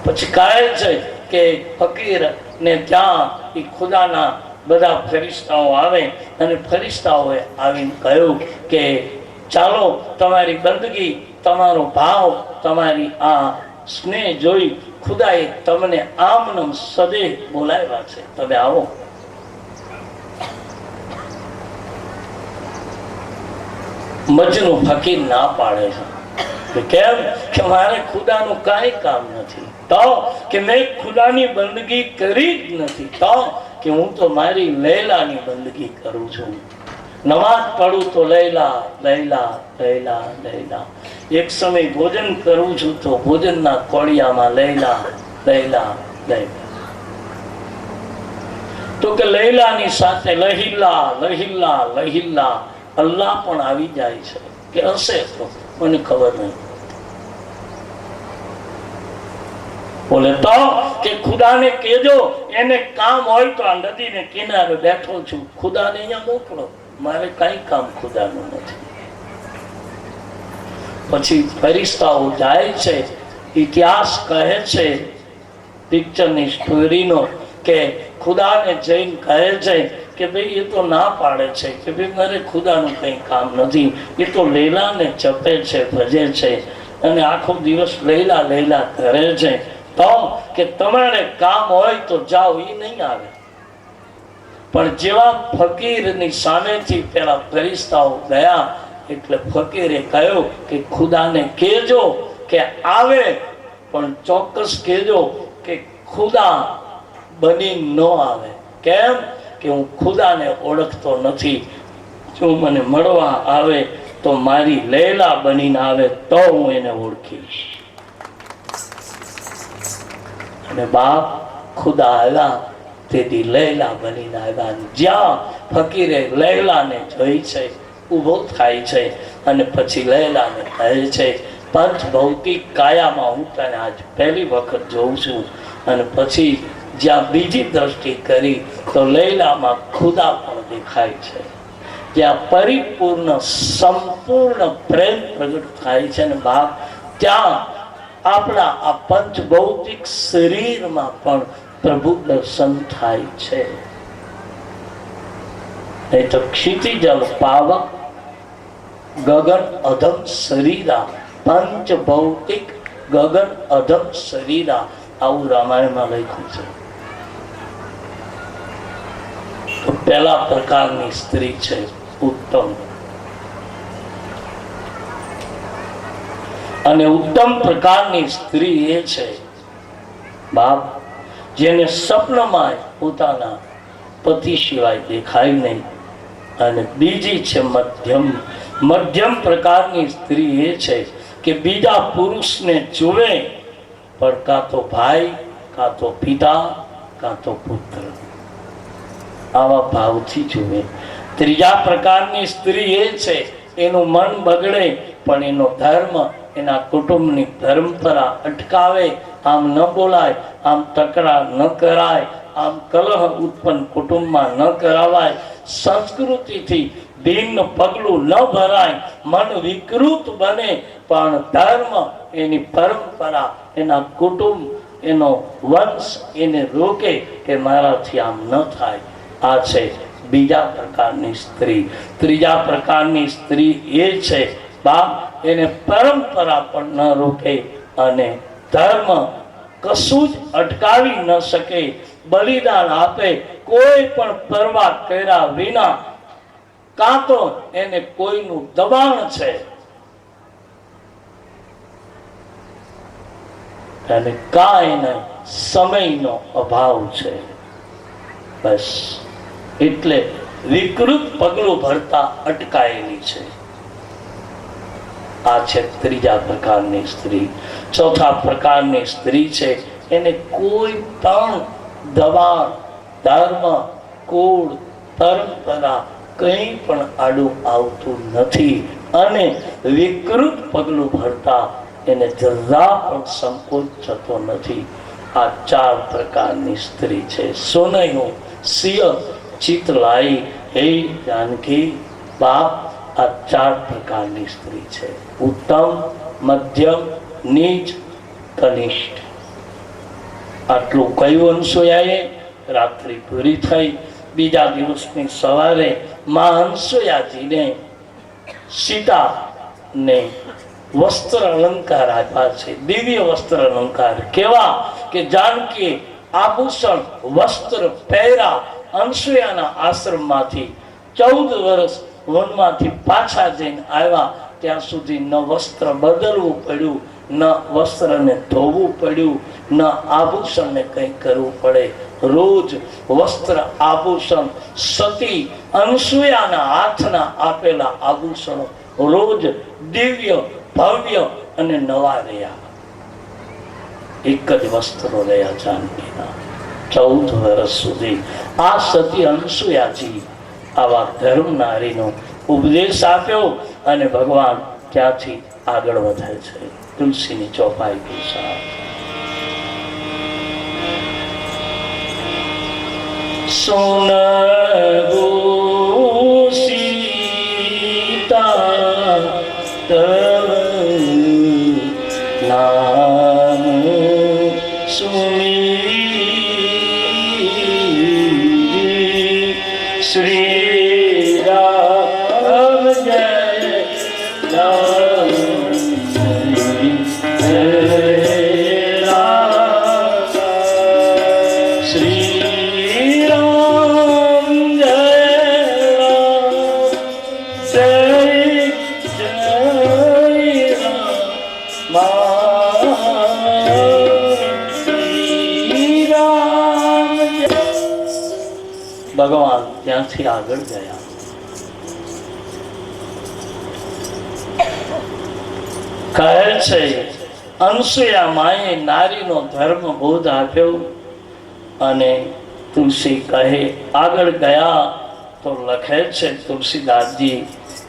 પછી કહે છે કે ફકીર ને ત્યાં એ ખુદાના બધા ફરિશ્તાઓ આવે અને ફરિશ્તાઓએ આવીને કહ્યું કે ચાલો તમારી બંદગી, તમારો ભાવ, તમારી આ સ્નેહ જોઈ ખુદાએ તમને આમનમ સદે બોલાવ્યા છે, તમે આવો. મજનુ ફકીર ના પાડે છે. કેમ? કે મારે ખુદાનું કાંઈ કામ નથી, તો કે મેં ખુદાની બંદગી કરી જ નથી, તો કે હું તો મારી લૈલાની બંદગી કરું છું. નમાઝ પડું તો લૈલા લૈલા લૈલા લૈલા, એક સમય ભોજન કરું છું તો ભોજનના કોળિયામાં લૈલા લૈલા લૈલા. તો કે લૈલાની સાથે લહિલ્લા લહિલ્લા લહિલ્લા અલ્લાહ પણ આવી જાય છે કે હશે, તો મને ખબર નહીં. બોલે તો કે ખુદાને કહેજો એને કામ હોય તો આ નદીને કિનારે બેઠો છું, ખુદાને અહીંયા મોકલો, મારે કઈ કામ ખુદાનું નથી. પછી ફરિશ્તાઓ જાય છે. ઇતિહાસ કહે છે પિક્ચરની સ્ટોરીનો કે ખુદાને જઈને કહે છે કે ભાઈ એ તો ના પાડે છે કે ભાઈ મારે ખુદાનું કંઈ કામ નથી, એ તો લૈલાને જપે છે, ભજે છે અને આખો દિવસ લૈલા લૈલા કરે છે, તો કે તમારે કામ હોય તો જાઓ, એ નહીં આવે. પણ જેવા ફકીરની સામેથી પેલા ફરિશ્તાઓ ગયા એટલે ફકીરે કહ્યું કે ખુદાને કહેજો કે આવે, પણ ચોક્કસ કહેજો કે ખુદા બની ન આવે. કેમ? કે હું ખુદાને ઓળખતો નથી, જો મને મળવા આવે તો મારી લૈલા બનીને આવે તો હું એને ઓળખીશ. અને બાપ ખુદા આવ્યા, તેથી લૈલા બનીને આવ્યા. જ્યાં ફકીરે લૈલાને જોઈ છે, ઊભો થાય છે અને પછી લૈલાને કહે છે પંચ ભૌતિક કાયામાં હું તને આજ પહેલી વખત જોઉં છું. અને પછી જ્યાં બીજી દ્રષ્ટિ કરી તો લૈલામાં ખુદા પણ દેખાય છે, જ્યાં પરિપૂર્ણ સંપૂર્ણ પ્રેમ પ્રગટ થાય છે. અને બાપ ત્યાં આપણા આ પંચ ભૌતિક શરીરમાં પણ પ્રભુ દર્શન થાય છે. નહીં તો ક્ષિતિજલ પાવક ગગન અધમ શરીરા, પંચ ભૌતિક ગગન અધમ શરીરા, આવું રામાયણમાં લખ્યું છે. તો પહેલા પ્રકારની સ્ત્રી છે ઉત્તમ, અને ઉત્તમ પ્રકારની સ્ત્રી એ છે બાપ જેને સપનમાં પોતાના પતિ સિવાય દેખાય નહીં. અને બીજી છે મધ્યમ. મધ્યમ પ્રકારની સ્ત્રી એ છે કે બીજા પુરુષને જુએ પણ કાં તો ભાઈ, કાં તો પિતા, કાં તો પુત્ર, આવા ભાવથી જુએ. ત્રીજા પ્રકારની સ્ત્રી એ છે એનું મન બગડે પણ એનો ધર્મ, એના કુટુંબની પરંપરા અટકાવે. આમ ન બોલાય, આમ તકરાર ન કરાય, આમ કલહ ઉત્પન્ન કુટુંબમાં ન કરાવાય, સંસ્કૃતિથી ભિન્ન પગલું ન ભરાય, મન વિકૃત બને પણ ધર્મ, એની પરંપરા, એના કુટુંબ, એનો વંશ એને રોકે કે મારાથી આમ ન થાય. આ છે બીજા પ્રકારની સ્ત્રી. ત્રીજા પ્રકારની સ્ત્રી એ છે બાપ એને પરંપરા પણ ન રોકે અને ધર્મ કશું જ અટકાવી ન શકે, બલિદાન આપે કોઈ પણ પરવા કર્યા વિના, કાં તો એને કોઈનું દબાણ છે અને કાં એને સમયનો અભાવ છે. બસ એટલે વિકૃત પગલું ભરતા અટકાયેલી છે. આ છે ત્રીજા પ્રકારની સ્ત્રી. ચોથા પ્રકારની સ્ત્રી છે એને કોઈ પણ દબાણ, ધર્મ, કુળ, પરંપરા કંઈ પણ આડું આવતું નથી અને વિકૃત પગલું ભરતા એને જરા પણ સંકોચ થતો નથી. આ ચાર પ્રકારની સ્ત્રી છે. સોનૈયું સિંહ ચિત્ત લાઈ, હે જાનકી બાપ આ 4 પ્રકારની સ્ત્રી છે, ઉત્તમ, મધ્યમ, નીચ, કનિષ્ઠ. આટલું કયું અનસુયાએ રાત્રિ પૂરી થઈ. બીજા દિવસની સવારે માં અનસુયાજીને સીતાને વસ્ત્ર અલંકાર આપ્યા છે, દિવ્ય વસ્ત્ર અલંકાર. કેવા કે જાનકી આભૂષણ વસ્ત્ર પહેરા અનસુયાના આશ્રમમાંથી 14 વર્ષ વનમાંથી પાછા જઈને આવ્યા ત્યાં સુધી ન વસ્ત્ર બદલવું પડ્યું, ન વસ્ત્રને ધોવું પડ્યું, ન આભૂષણને કંઈ કરવું પડે. રોજ વસ્ત્ર આભૂષણ સતી અનસુયાના હાથના આપેલા આભૂષણો રોજ દિવ્ય ભવ્ય અને નવા રહ્યા. એક જ વસ્ત્રો રહ્યા જાનકીના 14 વર્ષ સુધી. આ સતી અનસુયાજી આવા ધર્મ નારીનો ઉપદેશ આપ્યો અને ભગવાન ત્યાંથી આગળ વધે છે તુલસીની ચોપાઈ કે સાથ. સુનગો સીતા તવ નામ સુમી શ્રી રામ જય રામ જય રામ શ્રી રામ જય રામ જય જય રામ. ભગવાન ત્યાંથી આગળ ગયા. કહે છે અનસુયા માએ નારીનો ધર્મ બોધ આપ્યો અને તુલસી કહે આગળ ગયા તો લખે છે તુલસીદાસજી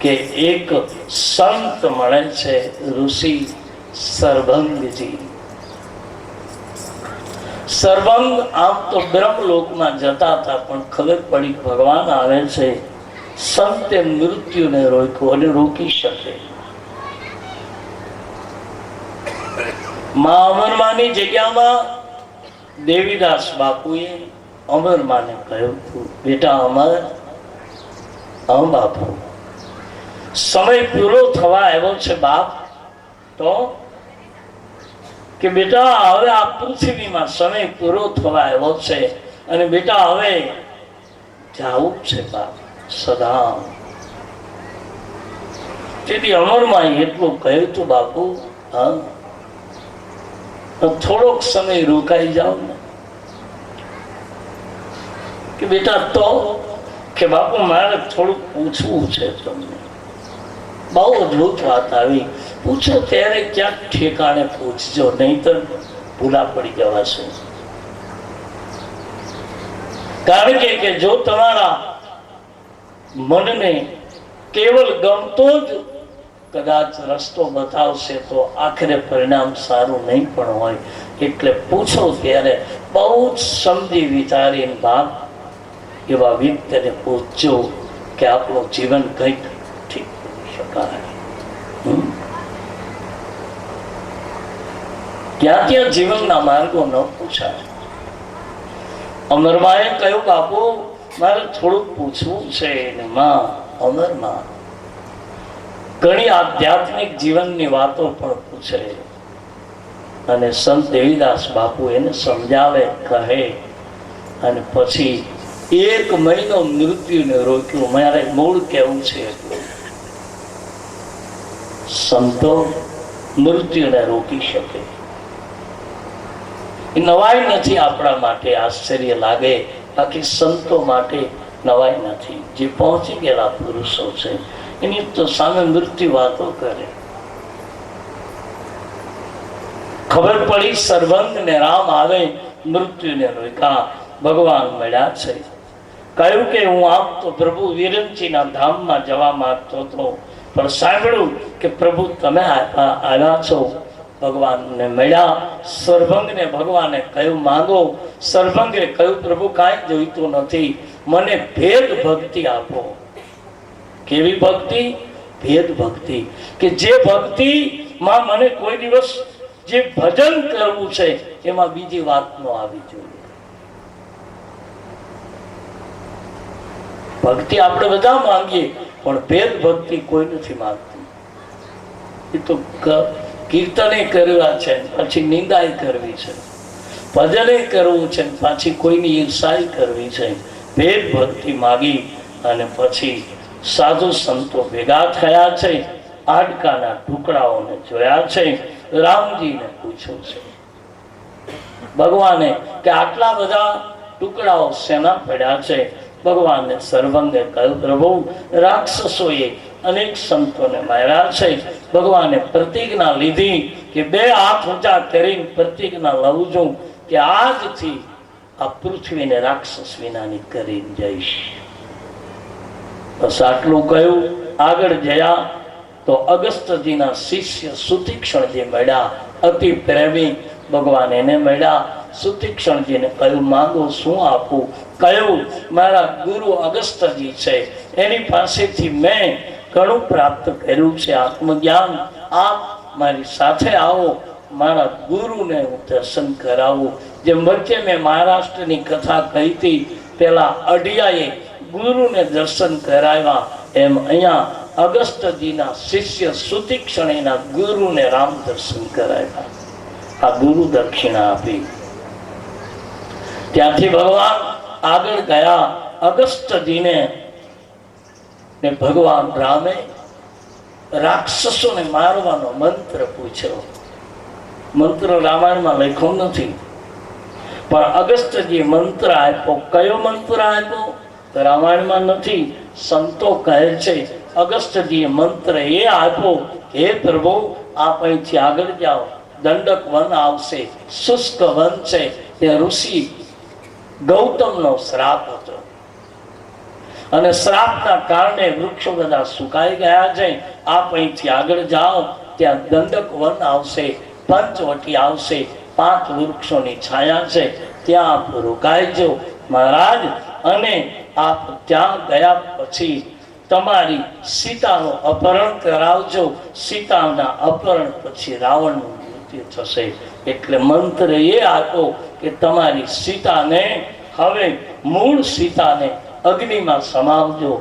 કે એક સંત મળે છે ઋષિ સરભંગજી. સરભંગ આમ તો બ્રહ્મલોકમાં જતા હતા પણ ખબર પડી ભગવાન આવે છે, સંતે મૃત્યુને રોક્યું અને રોકી શકે. માં અમરમાની જગ્યામાં દેવીદાસ બાપુએ અમરમાને કહ્યું હતું, બેટા અમર, બાપુ સમય પૂરો થવા આવ્યો છે બાપ. તો કે બેટા હવે આ પૃથ્વીમાં સમય પૂરો થવા આવ્યો છે અને બેટા હવે જાવું છે બાપ સદા. તેથી અમરમાં એટલું કહ્યું હતું બાપુ, હા થોડોક સમય રોકાઈ જાઓ ને. કે બેટા તો કે બાપુ મારે થોડુંક પૂછવું છે તમને. બહુ અદભુત વાત આવી, પૂછો ત્યારે ક્યાંક ઠેકાણે પૂછજો, નહીં તો ભૂલા પડી જવાશે. કારણ કે જો તમારા મનને કેવલ ગમતો જ કદાચ રસ્તો બતાવશે તો આખરે પરિણામ સારું નહીં પણ હોય. એટલે પૂછો ત્યારે બહુ જ સમજી વિચારીને બાપ એવા વ્યક્તિને પૂછજો કે આપણું જીવન કંઈક ઠીક કરી શકાય. ક્યાં ત્યાં જીવનના માર્ગો ન પૂછાય. અમરમાએ કહ્યું બાપુ મારે થોડુંક પૂછવું છે. માં અમરમાં ઘણી આધ્યાત્મિક જીવનની વાતો પણ પૂછે અને સંત દેવીદાસ બાપુ એને સમજાવે, કહે અને પછી 1 મહિનો મૃત્યુને રોક્યું. મારે મૂળ કેવું છે સંતો મૃત્યુને રોકી શકે એ નવાઈ નથી. આપણા માટે આશ્ચર્ય લાગે, બાકી સંતો માટે નવાઈ નથી. જે પહોંચી ગયેલા પુરુષો છે એની તો સામે મૃત્યુ વાતો કરે. ખબર પડી સરભંગ ને રામ આવે, મૃત્યુને રોક્યા. ભગવાન મળ્યા છે. કહ્યું કે હું આપ તો પ્રભુ વિરંચીના ધામમાં જવા માંગતો હતો, પણ સાંભળ્યું કે પ્રભુ તમે આવ્યા છો ભગવાનને મળ્યા. સર્વંગને ભગવાને કહ્યું માંગો. સર્વંગે કહ્યું પ્રભુ કાંઈ જોઈતું નથી, મને ભેદ ભક્તિ આપો. કેવી ભક્તિ? ભેદ ભક્તિ. કે જે ભક્તિ માં મને કોઈ દિવસ જે ભજન કરવું છે એમાં બીજી વાત ન આવી જોઈએ. ભક્તિ આપણે બધા માંગીએ પણ ભેદ ભક્તિ કોઈ નથી માંગતું. એ તો કીર્તને કરવા છે, પછી નિંદાય કરવી છે, ભજને કરવું છે, પાછી કોઈની ઈર્ષાઈ કરવી છે. ભેદ ભક્તિ માગી અને પછી સાધુ સંતો ભેગા થયા છે. હાડકાના ટુકડાઓને જોયા છે. રામજીને પૂછ્યું છે ભગવાને કે આટલા બધા ટુકડાઓ શેના પડ્યા છે? ભગવાને સર્વંગે કહ્યું પ્રભુ રાક્ષસોએ અનેક સંતોને માર્યા છે. ભગવાને પ્રતિજ્ઞા લીધી કે 2 હાથ ઊંચા કરીને પ્રતિજ્ઞા લઉં છું કે આજથી આ પૃથ્વીને રાક્ષસ વિનાની કરીને જઈશ. બસ આટલું કહ્યું. આગળ ગયા તો અગસ્ત્યજીના શિષ્ય સુતીક્ષણજી મળ્યા. અતિ પ્રેમી ભગવાન એને મળ્યા. સુતીક્ષણજીને કહ્યું માંગો, શું આપું? કહ્યું મારા ગુરુ અગસ્ત્યજી છે, એની પાસેથી મેં ઘણું પ્રાપ્ત કર્યું છે આત્મજ્ઞાન. આપ મારી સાથે આવો, મારા ગુરુને હું દર્શન કરાવું. જેમ વચ્ચે મેં મહારાષ્ટ્રની કથા કહી હતી, પેલા અઢિયાએ ગુરુને દર્શન કરાવ્યા, એમ અહીંયા અગસ્ત્યજીના શિષ્ય સુતીક્ષણેના ગુરુને રામ દર્શન કરાવ્યા. આ ગુરુ દક્ષિણા આપી. ત્યાંથી ભગવાન આગળ ગયા. અગસ્ત્યજીને ભગવાન રામે રાક્ષસોને મારવાનો મંત્ર પૂછ્યો. મંત્ર રામાયણમાં લખ્યો નથી, પણ અગસ્ત્યજી મંત્ર આપ્યો. કયો મંત્ર આપ્યો? રામાયણમાં નથી. સંતો કહે છે અગસ્ત્યજીએ મંત્ર એ આપ્યો, હે પ્રભુ આપ અહીંથી આગળ જાઓ, દંડક વન આવશે, શુષ્ક વન છે, તે ઋષિ ગૌતમનો શ્રાપ હતો અને શ્રાપના કારણે વૃક્ષો બધા સુકાઈ ગયા છે. આપ અહીંથી આગળ જાઓ, ત્યાં દંડક વન આવશે, પંચવટી આવશે, 5 વૃક્ષોની છાયા છે, ત્યાં આપ રોકાઈજો મહારાજ. અને આપ ત્યાં ગયા પછી તમારી સીતાનું અપહરણ કરાવજો. સીતાના અપહરણ પછી રાવણનું મૃત્યુ થશે. એટલે મંત્ર એ આપ્યો કે તમારી સીતાને, હવે મૂળ સીતાને અગ્નિમાં સમાવજો,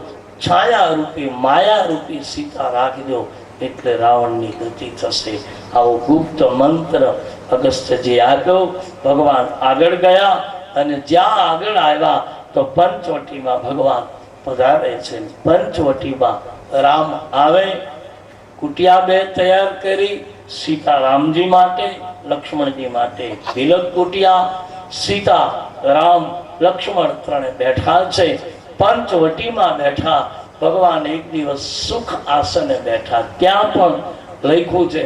છાયા રૂપી માયા રૂપી સીતા રાખજો, એટલે રાવણની ગતિ થશે. આવો ગુપ્ત મંત્ર અગસ્ત્યજી આપ્યો. ભગવાન આગળ ગયા અને જ્યાં આગળ આવ્યા તો પંચવટીમાં ભગવાન પધારે છે. પંચવટીમાં રામ આવે. કુટિયા 2 તૈયાર કરી, સીતારામજી માટે, લક્ષ્મણજી માટે તિલક કુટિયા. સીતા રામ લક્ષ્મણ ત્રણે બેઠા છે. પંચવટીમાં બેઠા. ભગવાન એક દિવસ સુખ આસને બેઠા. ત્યાં પણ લખ્યું છે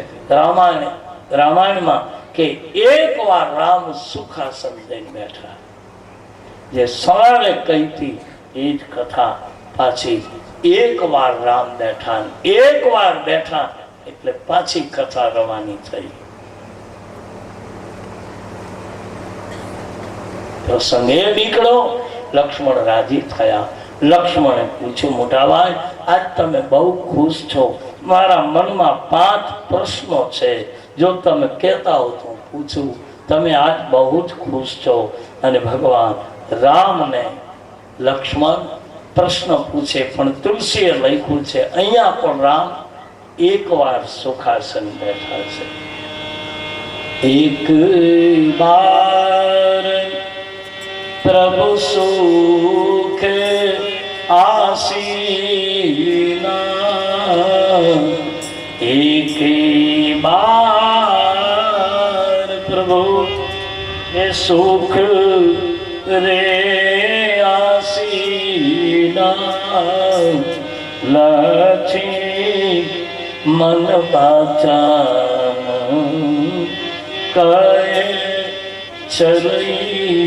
રામાયણમાં કે એકવાર રામ સુખાસન લઈને બેઠા. જે સવારે કહી હતી એ જ કથા પાછી એકવાર રામ બેઠા. એકવાર બેઠા એટલે પાછી કથા રવાની થઈ. પ્રસંગે નીકળો. લક્ષ્મણ રાજી થયા. લક્ષ્મણે પૂછ્યું મોટા ભાઈ આજ તમે બહુ ખુશ છો? મારા મનમાં 5 પ્રશ્નો છે, જો તમે કહેતા હો તો પૂછું. તમે આજ બહુ જ ખુશ છો. અને ભગવાન રામને લક્ષ્મણ પ્રશ્ન પૂછે, પણ તુલસીએ લખ્યું છે અહીંયા પણ રામ એકવાર સુખાસન બેઠા છે. એક બાર પ્રભુ સુખ આસીના, એક બાર પ્રભુ એ સુખ રે આસીના, લક્ષી મન બાચા કહે ચરૈના.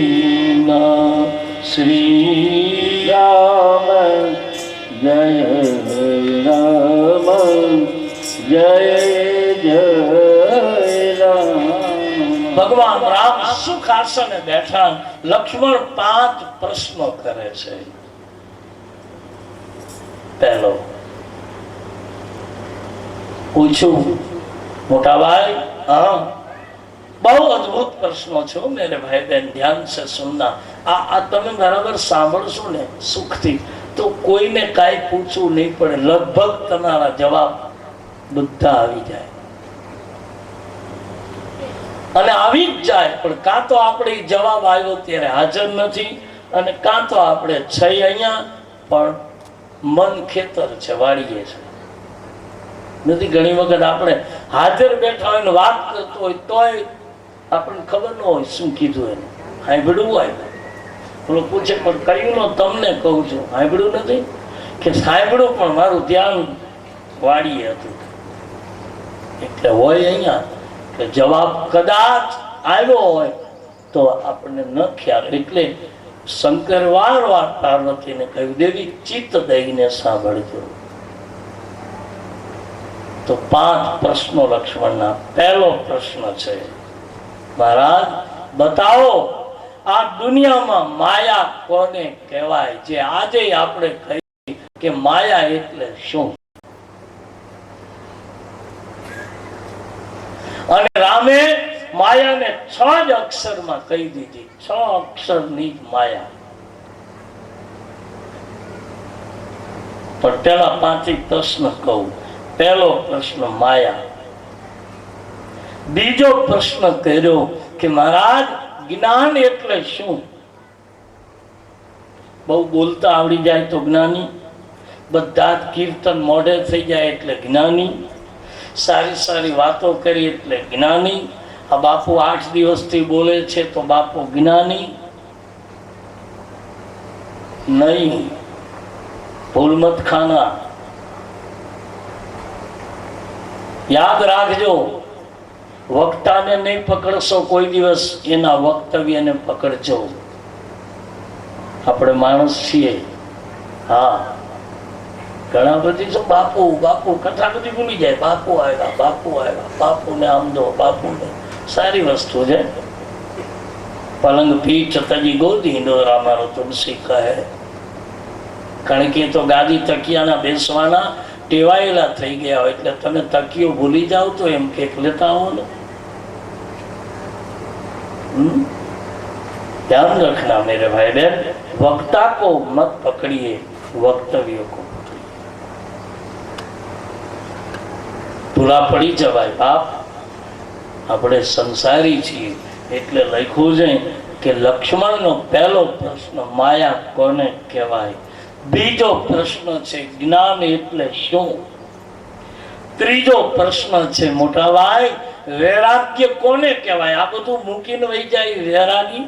શ્રી રામ જય રામ જય જય ભગવાન રામ સુખ આસને બેઠા, લક્ષ્મણ 5 પ્રશ્નો કરે છે. પહેલો પૂછું, મોટા ભાઈ, हाँ બહુ અદભુત પ્રશ્નો છો મેરે ભાઈ બહેન, ધ્યાન से सुनना. આ તમે બરાબર સાંભળશો ને સુખથી તો કોઈને કાંઈ પૂછવું નહીં પડે, લગભગ તમારા જવાબ બધા આવી જાય. અને આવી જ જાય, પણ કાં તો આપણે જવાબ આવ્યો ત્યારે હાજર નથી, અને કાં તો આપણે છે અહીંયા પણ મન ખેતર છે, વાળીએ છે નથી. ઘણી વખત આપણે હાજર બેઠા હોય ને વાત કરતો હોય તોય આપણને ખબર ન હોય શું કીધું એને, સાંભળ્યું હોય. પેલો પૂછે પણ કહ્યું ન તમને કહું છું, સાંભળ્યું નથી કે સાંભળ્યું પણ મારું ધ્યાન વાળીએ હતું. એટલે હોય અહીંયા કે જવાબ કદાચ આવ્યો હોય તો આપણને ન ખ્યાલ. એટલે શંકર વારવાર પાર્વતીને કહ્યું, દેવી ચિત્ત દઈને સાંભળજો. તો 5 પ્રશ્નો લક્ષ્મણના. પહેલો પ્રશ્ન છે, મહારાજ બતાવો આ દુનિયામાં માયા કોને કહેવાય? જે આજે આપણે કહી કે માયા એટલે શું? અને રામે માયાને 6 જ અક્ષરમાં કહી દીધી. 6 અક્ષરની માયા. પણ પેલા 5 પ્રશ્ન કહું. પહેલો પ્રશ્ન માયા. બીજો પ્રશ્ન કર્યો કે મહારાજ જ્ઞાન એટલે શું? બહુ બોલતા આવડી જાય તો જ્ઞાની, બધા જ કીર્તન મોઢે થઈ જાય એટલે જ્ઞાની, સારી સારી વાતો કરી એટલે જ્ઞાની. આ બાપુ 8 દિવસથી બોલે છે તો બાપુ જ્ઞાની નહીં. ભૂલ મત ખાના. યાદ રાખજો, વક્તાને નહીં પકડશો કોઈ દિવસ, એના વક્તવ્યને પકડજો. આપણે માણસ છીએ. હા, ઘણા બધી તો બાપુ બાપુ કથા બધી ભૂલી જાય. બાપુ આવ્યા, બાપુ આવ્યા, બાપુને આમ દો, બાપુને. સારી વસ્તુ છે. પલંગ પીઠ તજી ગોદી ડોરા મારો તુલસી કહે. કારણ કે તો ગાદી તકિયાના બેસવાના ટેવાયેલા થઈ ગયા હોય, એટલે તમે તકીઓ ભૂલી જાઓ તો એમ કે લેતા આવો ને. ध्यान रखना मेरे भाई बहन, वक्ता को मत पकड़िए, वक्तव्य को ભૂલા પડી જવાય. બાપ આપણે સંસારી છીએ એટલે લખ્યું છે કે લક્ષ્મણનો પહેલો પ્રશ્ન માયા કોને કહેવાય. બીજો પ્રશ્ન છે જ્ઞાન એટલે શું. ત્રીજો પ્રશ્ન છે મોટા ભાઈ વૈરાગ્ય કોને કહેવાય. આ બધું મૂકીને વહી જાય વૈરાગી.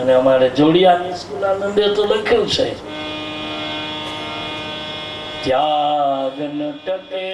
અને અમારે જોડિયાની સ્કૂલ આનંદે તો લખ્યું છે ત્યાગ ન ટકે